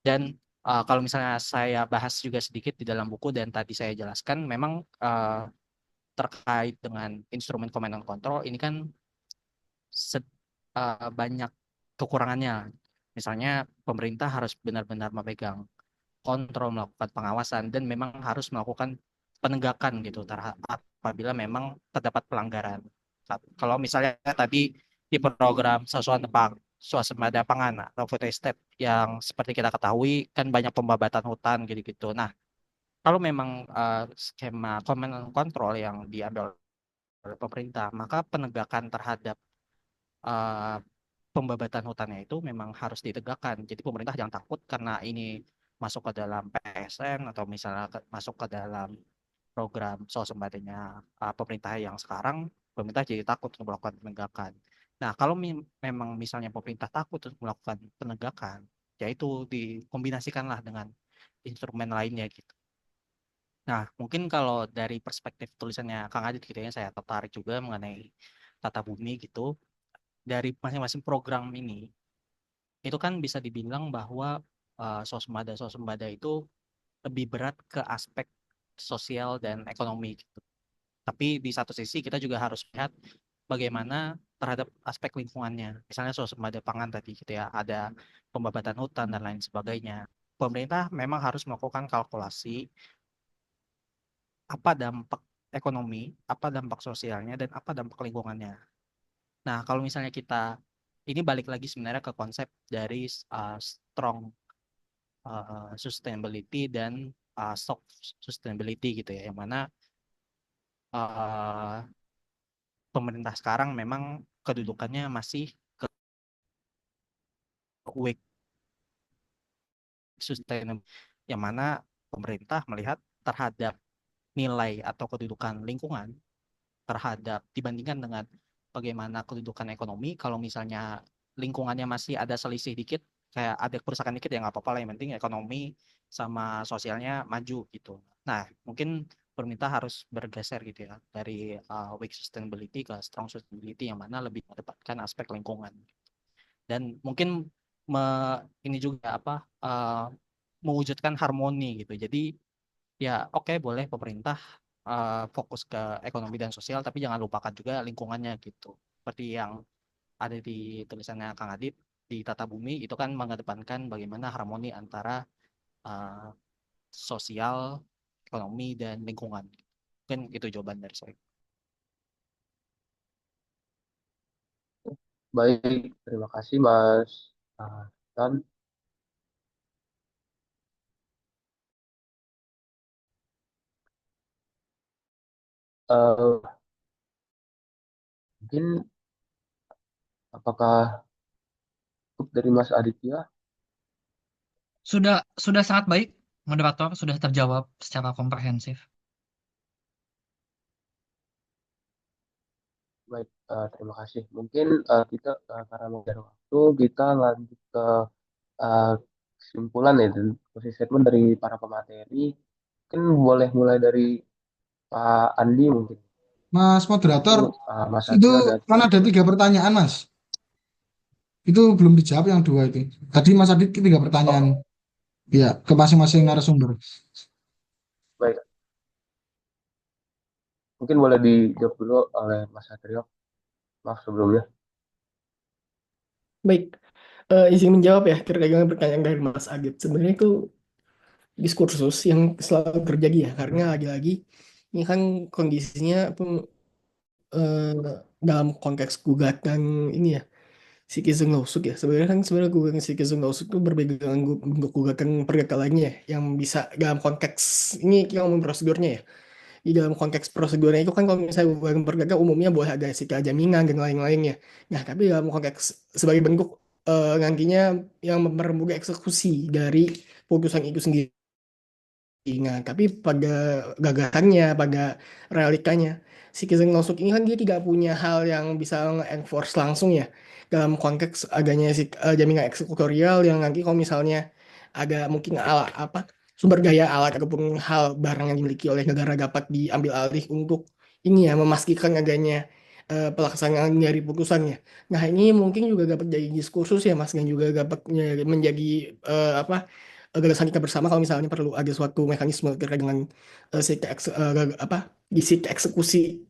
Speaker 5: Dan kalau misalnya saya bahas juga sedikit di dalam buku dan tadi saya jelaskan, memang terkait dengan instrumen command and control ini kan banyak kekurangannya. Misalnya pemerintah harus benar-benar memegang kontrol, melakukan pengawasan, dan memang harus melakukan penegakan gitu terhadap apabila memang terdapat pelanggaran. Kalau misalnya tadi di program Sasuan Tepang, swasembada pangan atau food estate yang seperti kita ketahui kan banyak pembabatan hutan gitu-gitu. Nah, kalau memang skema command and control yang diambil oleh pemerintah, maka penegakan terhadap eh, pembabatan hutannya itu memang harus ditegakkan. Jadi pemerintah jangan takut karena ini masuk ke dalam PSN atau misalnya masuk ke dalam program swasembadanya pemerintah yang sekarang, pemerintah jadi takut untuk melakukan penegakan. Nah, kalau memang misalnya pemerintah takut untuk melakukan penegakan, yaitu dikombinasikanlah dengan instrumen lainnya gitu. Nah, mungkin kalau dari perspektif tulisannya Kang Adit gitu ya, saya tertarik juga mengenai tata bumi gitu. Dari masing-masing program ini, itu kan bisa dibilang bahwa swasembada itu lebih berat ke aspek sosial dan ekonomi gitu. Tapi di satu sisi kita juga harus lihat bagaimana terhadap aspek lingkungannya. Misalnya swasembada pangan tadi gitu ya, ada pembabatan hutan dan lain sebagainya. Pemerintah memang harus melakukan kalkulasi apa dampak ekonomi, apa dampak sosialnya, dan apa dampak lingkungannya. Nah, kalau misalnya kita ini balik lagi sebenarnya ke konsep dari strong sustainability dan soft sustainability gitu ya, yang mana uh, pemerintah sekarang memang kedudukannya masih ke weak sustainable, yang mana pemerintah melihat terhadap nilai atau kedudukan lingkungan terhadap dibandingkan dengan bagaimana kedudukan ekonomi. Kalau misalnya lingkungannya masih ada selisih dikit, kayak ada kerusakan dikit ya nggak apa-apa lah, yang penting ekonomi sama sosialnya maju gitu. Nah, mungkin pemerintah harus bergeser gitu ya dari weak sustainability ke strong sustainability yang mana lebih mengedepankan aspek lingkungan. Dan mungkin ini juga apa mewujudkan harmoni gitu. Jadi ya oke, boleh pemerintah fokus ke ekonomi dan sosial, tapi jangan lupakan juga lingkungannya gitu. Seperti yang ada di tulisannya Kang Adip, di Tata Bumi itu kan mengedepankan bagaimana harmoni antara uh, sosial, ekonomi, dan lingkungan. Mungkin itu jawaban dari saya.
Speaker 1: Baik, terima kasih Mas Dan. Eh, Mungkin apakah cukup dari Mas Aditya?
Speaker 8: Sudah sangat baik, moderator sudah terjawab secara komprehensif.
Speaker 1: Baik, terima kasih. Mungkin kita karena mau dari waktu, kita lanjut ke eh, kesimpulan ya dan closing statement dari para pemateri. Mungkin boleh mulai dari Pak Andi mungkin.
Speaker 3: Mas
Speaker 1: Itu
Speaker 3: moderator,
Speaker 1: Mas
Speaker 3: itu
Speaker 1: Satrio dan
Speaker 3: kan ada 3 pertanyaan, Mas. Itu belum dijawab yang 2 itu. Tadi Mas Adit 3 pertanyaan.
Speaker 1: oh,
Speaker 3: Ya, ke masing-masing narasumber.
Speaker 1: baik. Mungkin boleh dijawab dulu oleh Mas Satrio. Maaf sebelumnya.
Speaker 6: Baik, izin menjawab ya terkait dengan pertanyaan dari Mas Agit. Sebenarnya itu diskursus yang selalu terjadi ya, karena lagi-lagi ini kan kondisinya eh, dalam konteks gugatan ini ya, citizen lawsuit ya. Sebenarnya gugatan citizen lawsuit itu berbeda dengan gugatan perdata lainnya ya, yang bisa dalam konteks ini kita ngomong prosedurnya ya. Di dalam konteks prosedurnya itu kan kalau misalnya gugatan perdata umumnya boleh ada sika jaminan dan lain-lainnya. Nah, tapi dalam konteks sebagai bentuk nantinya yang mempermudah eksekusi dari putusan itu sendiri. Nah, tapi pada gagasannya, pada realitanya, si Kizen Nosuk ini kan dia tidak punya hal yang bisa enforce langsung ya. Dalam konteks adanya si jaminan eksekutorial yang nanti kalau misalnya ada mungkin alat apa sumber daya alat ataupun hal barang yang dimiliki oleh negara dapat diambil alih untuk ini ya memastikan adanya pelaksanaan dari putusannya. Nah, ini mungkin juga dapat jadi diskursus ya Mas dan juga dapat menjadi apa gagasan kita bersama kalau misalnya perlu ada suatu mekanisme terkait dengan apa isi eksekusi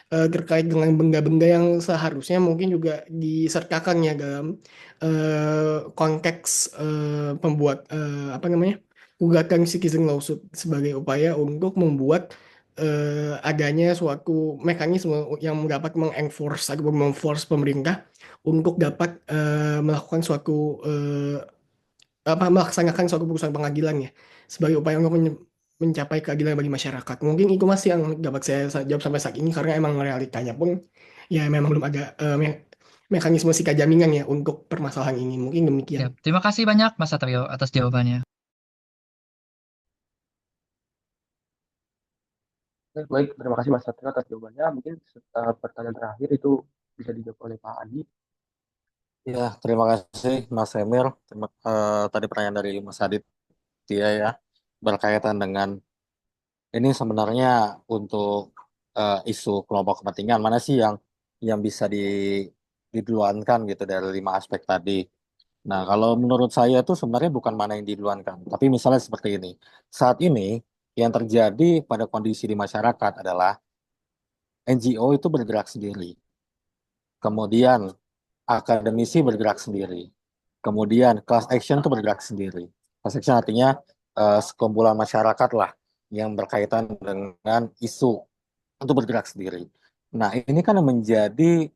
Speaker 6: terkait dengan benda-benda yang seharusnya mungkin juga disertakan ya dalam konteks pembuat apa namanya gugatan citizen lawsuit sebagai upaya untuk membuat adanya suatu mekanisme yang dapat mengenforce atau memforce pemerintah untuk dapat melakukan suatu apa melaksanakan suatu putusan pengadilan ya sebagai upaya untuk mencapai keadilan bagi masyarakat. Mungkin itu masih yang dapat saya jawab sampai saat ini karena emang realitanya pun ya memang belum ada mekanisme sika jaminan ya untuk permasalahan ini. Mungkin demikian.
Speaker 8: Ya, terima kasih banyak Mas Satrio atas jawabannya.
Speaker 1: Baik, terima kasih Mas Satrio atas jawabannya. Mungkin pertanyaan terakhir itu bisa dijawab oleh Pak Andi.
Speaker 7: Ya, terima kasih Mas Emir. Tadi pertanyaan dari Mas Adit dia ya berkaitan dengan ini sebenarnya untuk isu kelompok kepentingan mana sih yang bisa diduluankan gitu dari 5 aspek tadi. Nah, kalau menurut saya tuh sebenarnya bukan mana yang diduluankan, tapi misalnya seperti ini. Saat ini yang terjadi pada kondisi di masyarakat adalah NGO itu bergerak sendiri. Kemudian akademisi bergerak sendiri. Kemudian class action itu bergerak sendiri. Class action artinya sekumpulan masyarakat lah yang berkaitan dengan isu untuk bergerak sendiri. Nah, ini kan menjadi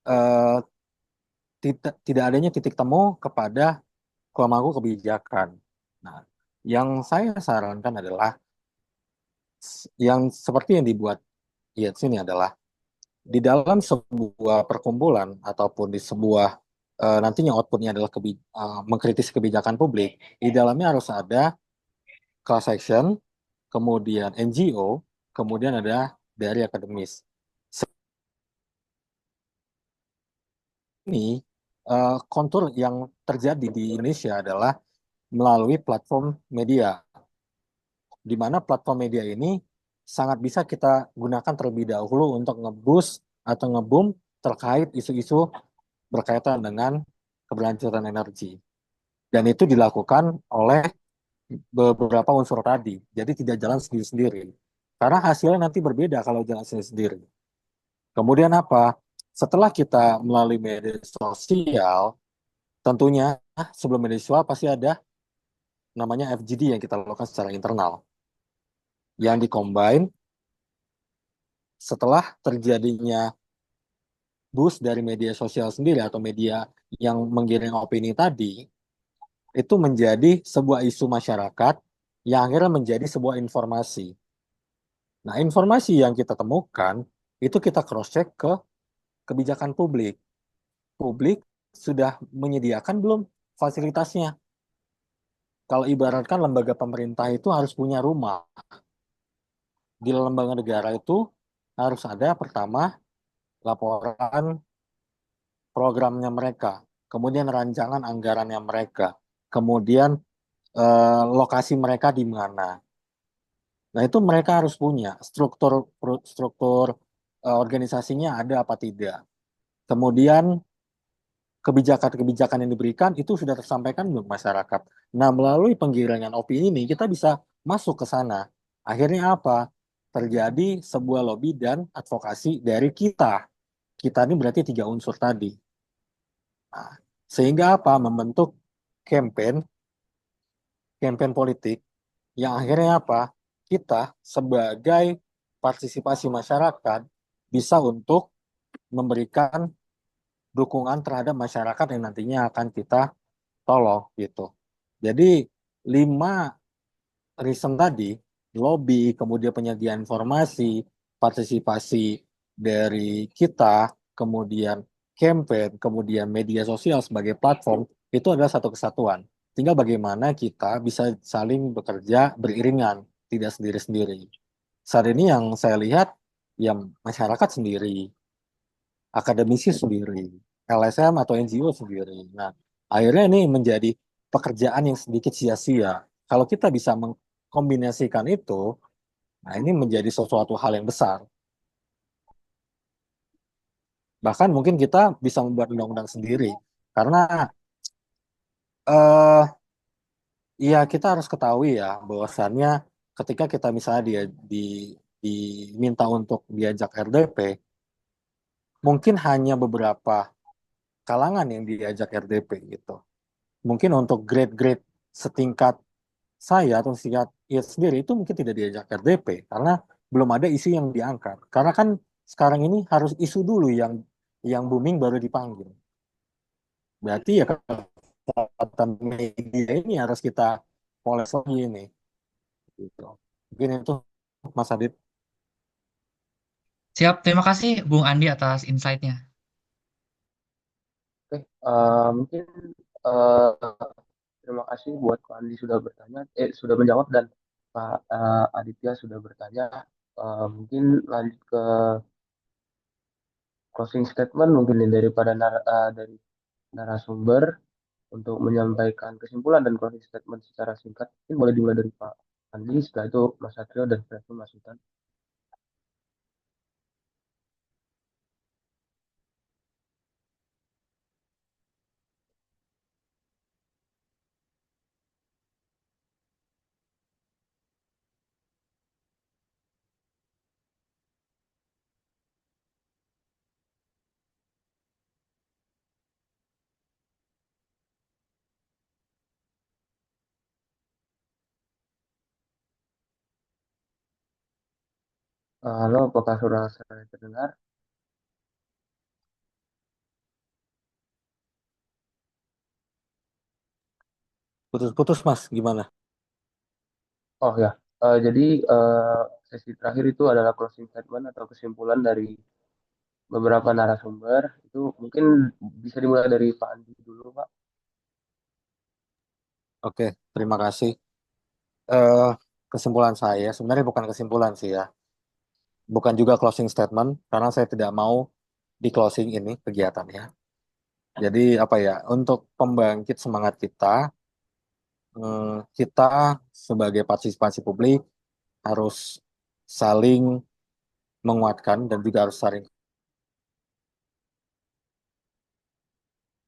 Speaker 7: eh, tidak adanya titik temu kepada pemangku kebijakan. Nah, yang saya sarankan adalah yang seperti yang dibuat Yates ini adalah di dalam sebuah perkumpulan ataupun di sebuah nantinya outputnya adalah mengkritisi kebijakan publik, di dalamnya harus ada class action, kemudian NGO, kemudian ada dari akademis. Ini kontur yang terjadi di Indonesia adalah melalui platform media, di mana platform media ini sangat bisa kita gunakan terlebih dahulu untuk ngeboost atau ngeboom terkait isu-isu berkaitan dengan keberlanjutan energi. Dan itu dilakukan oleh beberapa unsur tadi. Jadi tidak jalan sendiri-sendiri. Karena hasilnya nanti berbeda kalau jalan sendiri. Kemudian apa? Setelah kita melalui media sosial, tentunya sebelum media sosial pasti ada namanya FGD yang kita lakukan secara internal. Yang dikombine setelah terjadinya boost dari media sosial sendiri atau media yang menggiring opini tadi, itu menjadi sebuah isu masyarakat yang akhirnya menjadi sebuah informasi. Nah, informasi yang kita temukan itu kita cross-check ke kebijakan publik. Publik sudah menyediakan belum fasilitasnya? Kalau ibaratkan lembaga pemerintah itu harus punya rumah. Di lembaga negara itu harus ada pertama laporan programnya mereka, kemudian rancangan anggarannya mereka, kemudian lokasi mereka di mana. Nah, itu mereka harus punya struktur struktur organisasinya ada apa tidak. Kemudian kebijakan-kebijakan yang diberikan itu sudah tersampaikan belum masyarakat. Nah, melalui penggiringan opini ini kita bisa masuk ke sana. Akhirnya apa? Terjadi sebuah lobby dan advokasi dari kita. Kita ini berarti tiga unsur tadi. Nah, sehingga apa? Membentuk campaign, campaign politik yang akhirnya apa? Kita sebagai partisipasi masyarakat bisa untuk memberikan dukungan terhadap masyarakat yang nantinya akan kita tolong gitu. Jadi 5 reason tadi, lobby, kemudian penyediaan informasi, partisipasi dari kita, kemudian campaign, kemudian media sosial sebagai platform, itu adalah satu kesatuan. Tinggal bagaimana kita bisa saling bekerja beriringan, tidak sendiri-sendiri. Saat ini yang saya lihat, ya masyarakat sendiri, akademisi sendiri, LSM atau NGO sendiri. Nah, akhirnya ini menjadi pekerjaan yang sedikit sia-sia. Kalau kita bisa mengkombinasikan itu, nah ini menjadi sesuatu hal yang besar. Bahkan mungkin kita bisa membuat undang-undang sendiri. Karena eh ya kita harus ketahui ya bahwasannya ketika kita misalnya diminta untuk diajak RDP, mungkin hanya beberapa kalangan yang diajak RDP gitu. Mungkin untuk grade-grade setingkat saya atau setingkat ia sendiri itu mungkin tidak diajak RDP karena belum ada isu yang diangkat. Karena kan sekarang ini harus isu dulu yang booming baru dipanggil. Berarti ya kekuatan media ini harus kita poles lagi ini. Gitu. Mungkin itu Mas Adit.
Speaker 8: Siap, terima kasih Bung Andi atas insight-nya.
Speaker 1: Oke, mungkin eh, terima kasih buat Pak Andi sudah bertanya, sudah menjawab dan Pak Aditya sudah bertanya. Mungkin lanjut ke closing statement mungkin nih dari narasumber untuk menyampaikan kesimpulan dan closing statement secara singkat. Mungkin boleh dimulai dari Pak Andi, setelah itu Mas Satrio dan setelah itu Mas Sultan. Halo, apakah suara saya terdengar?
Speaker 7: Putus-putus Mas, gimana?
Speaker 1: Oh ya, jadi eh, sesi terakhir itu adalah closing statement atau kesimpulan dari beberapa narasumber. Itu mungkin bisa dimulai dari Pak Andi dulu, Pak.
Speaker 7: Oke, terima kasih. Eh, Kesimpulan saya sebenarnya bukan kesimpulan sih ya. Bukan juga closing statement karena saya tidak mau di closing ini kegiatannya. Jadi apa ya, untuk pembangkit semangat kita, kita sebagai partisipasi publik harus saling menguatkan dan juga harus saling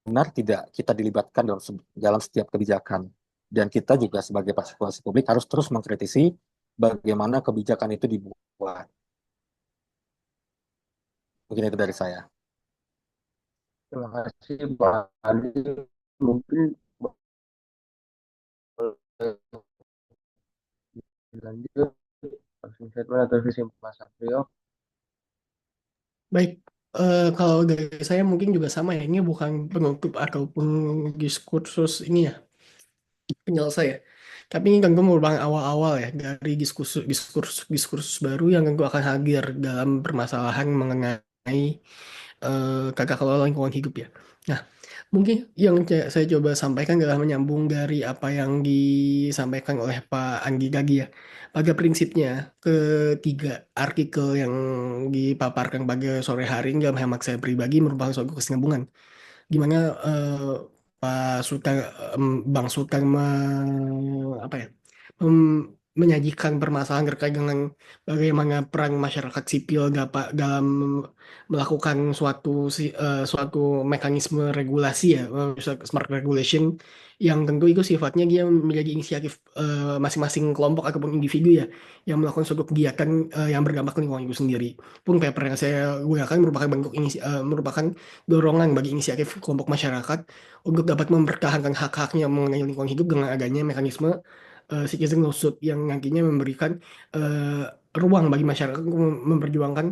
Speaker 7: benar tidak kita dilibatkan dalam setiap kebijakan. Dan kita juga sebagai partisipasi publik harus terus mengkritisi bagaimana kebijakan itu dibuat. Mungkin itu dari saya.
Speaker 1: Terima kasih Pak Andi. Mungkin boleh dilanjut closing statement atau visi Mas Satrio.
Speaker 6: Baik, kalau dari saya mungkin juga sama ya. Ini bukan penutup ataupun diskursus ini ya, penyelesai ya. Tapi ini tentu merupakan awal-awal ya dari diskursus baru yang tentu akan hadir dalam permasalahan mengenai tata kelola lingkungan hidup ya. Nah, mungkin yang saya coba sampaikan adalah menyambung dari apa yang disampaikan oleh Pak Anggi tadi ya. Pada prinsipnya, ketiga artikel yang dipaparkan pada sore hari ini dalam hemat saya pribadi merupakan suatu kesinambungan di mana Pak Sultan Bang Sultan apa ya menyajikan permasalahan terkait dengan bagaimana peran masyarakat sipil dalam melakukan suatu mekanisme regulasi ya, smart regulation yang tentu itu sifatnya dia menjadi inisiatif masing-masing kelompok ataupun individu ya yang melakukan suatu kegiatan yang berdampak ke lingkungan itu sendiri. Pun paper yang saya gunakan merupakan merupakan dorongan bagi inisiatif kelompok masyarakat untuk dapat mempertahankan hak-haknya mengenai lingkungan hidup dengan adanya mekanisme citizen lawsuit yang nantinya memberikan eh, ruang bagi masyarakat untuk memperjuangkan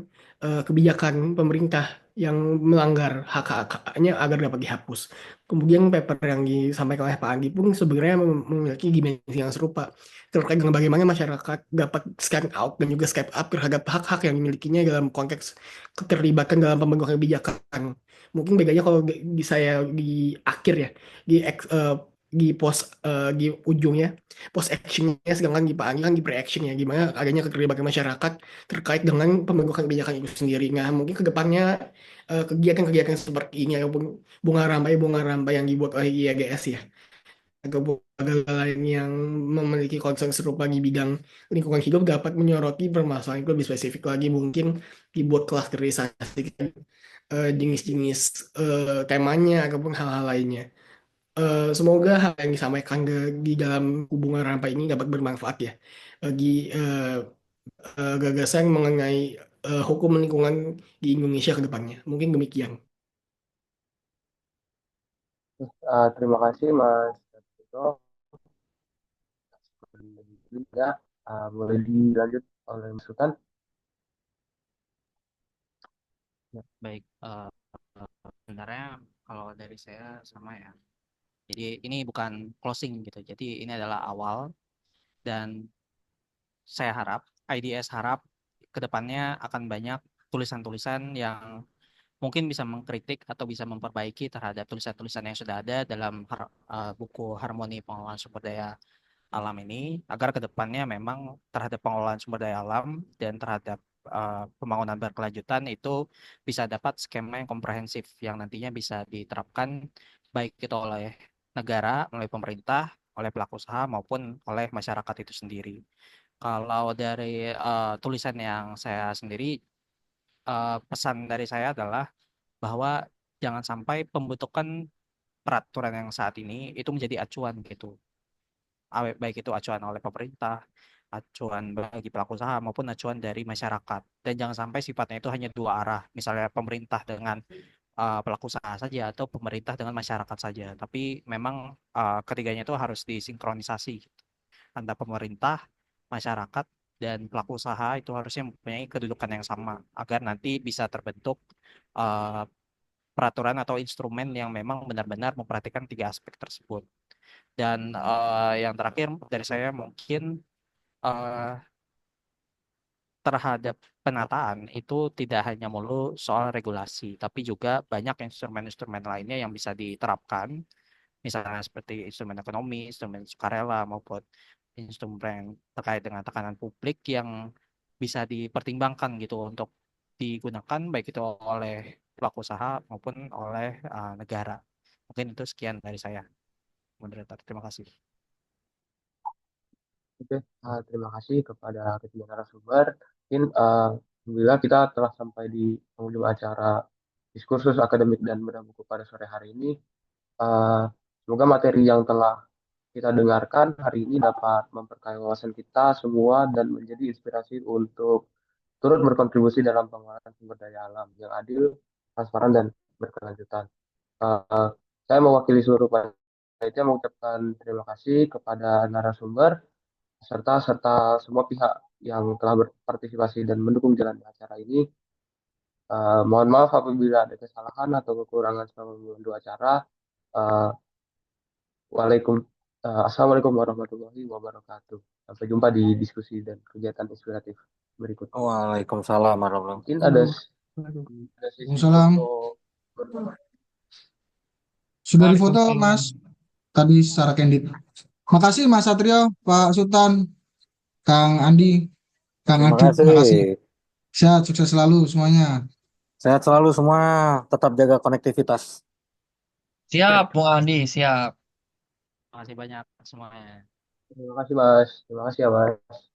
Speaker 6: kebijakan pemerintah yang melanggar hak-haknya agar dapat dihapus. Kemudian paper yang disampaikan oleh Pak Andi pun sebenarnya memiliki dimensi yang serupa terkait dengan bagaimana masyarakat dapat stand out dan juga step up terhadap hak-hak yang dimilikinya dalam konteks keterlibatan dalam pembentukan kebijakan. Mungkin bedanya kalau di saya di akhir ya, di di post di ujungnya post actionnya, sedangkan di Pak Anggi kan di pre action ya, gimana adanya keterlibatan masyarakat terkait dengan pembentukan kebijakan itu sendiri. Nah mungkin ke depannya kegiatan-kegiatan seperti ini ataupun bunga rampai yang dibuat oleh IAGS ya atau lembaga lain yang memiliki concern serupa di bidang lingkungan hidup dapat menyoroti permasalahan itu lebih spesifik lagi, mungkin dibuat klasterisasi jenis-jenis temanya ataupun hal-hal lainnya. Semoga hal yang disampaikan di dalam hubungan rampai ini dapat bermanfaat ya bagi gagasan mengenai hukum lingkungan di Indonesia ke depannya. Mungkin demikian.
Speaker 1: Terima kasih Mas Satrio. Ya, boleh dilanjut oleh Mas Sultan. Ya.
Speaker 5: Baik, sebenarnya kalau dari saya sama ya. Jadi ini bukan closing gitu. Jadi ini adalah awal dan saya harap, IDS harap kedepannya akan banyak tulisan-tulisan yang mungkin bisa mengkritik atau bisa memperbaiki terhadap tulisan-tulisan yang sudah ada dalam buku Harmoni Pengelolaan Sumber Daya Alam ini, agar kedepannya memang terhadap pengelolaan sumber daya alam dan terhadap pembangunan berkelanjutan itu bisa dapat skema yang komprehensif yang nantinya bisa diterapkan baik itu oleh negara, oleh pemerintah, oleh pelaku usaha maupun oleh masyarakat itu sendiri. Kalau dari tulisan yang saya sendiri, pesan dari saya adalah bahwa jangan sampai pembentukan peraturan yang saat ini itu menjadi acuan gitu. Baik itu acuan oleh pemerintah, acuan bagi pelaku usaha maupun acuan dari masyarakat. Dan jangan sampai sifatnya itu hanya dua arah, misalnya pemerintah dengan pelaku usaha saja atau pemerintah dengan masyarakat saja. Tapi memang ketiganya itu harus disinkronisasi gitu. Antara pemerintah, masyarakat, dan pelaku usaha itu harusnya mempunyai kedudukan yang sama agar nanti bisa terbentuk uh, peraturan atau instrumen yang memang benar-benar memperhatikan tiga aspek tersebut. Dan yang terakhir dari saya mungkin eh, terhadap penataan itu tidak hanya mulu soal regulasi, tapi juga banyak instrumen-instrumen lainnya yang bisa diterapkan, misalnya seperti instrumen ekonomi, instrumen sukarela, maupun instrumen terkait dengan tekanan publik yang bisa dipertimbangkan gitu untuk digunakan baik itu oleh pelaku usaha maupun oleh negara. Mungkin itu sekian dari saya, moderator. Terima kasih.
Speaker 1: Oke, terima kasih kepada ketiga narasumber. Mungkin alhamdulillah kita telah sampai di penghujung acara diskursus akademik dan bedah buku pada sore hari ini. Eh, Semoga materi yang telah kita dengarkan hari ini dapat memperkaya wawasan kita semua dan menjadi inspirasi untuk turut berkontribusi dalam pengelolaan sumber daya alam yang adil, transparan, dan berkelanjutan. Uh, saya mewakili seluruh panitia mengucapkan terima kasih kepada narasumber serta semua pihak yang telah berpartisipasi dan mendukung jalannya acara ini. Mohon maaf apabila ada kesalahan atau kekurangan selama memandu acara. Uh, Waalaikum, Assalamualaikum warahmatullahi wabarakatuh. Sampai jumpa di diskusi dan kegiatan inspiratif berikutnya.
Speaker 7: Waalaikumsalam warahmatullahi
Speaker 1: Mungkin ada sesi
Speaker 3: Waalaikumsalam.
Speaker 1: foto.
Speaker 3: Sudah difoto
Speaker 8: Waalaikumsalam.
Speaker 3: Mas tadi secara candid. Makasih Mas Satrio, Pak Sultan, Kang Andi, Kang
Speaker 7: Terima
Speaker 3: Adit,
Speaker 7: kasih.
Speaker 3: makasih. Sehat, sukses selalu semuanya.
Speaker 7: Sehat selalu semua. Tetap jaga konektivitas.
Speaker 8: Siap, Bung Andi, siap.
Speaker 5: Terima kasih banyak semuanya.
Speaker 1: Terima kasih Mas. Terima kasih ya Mas.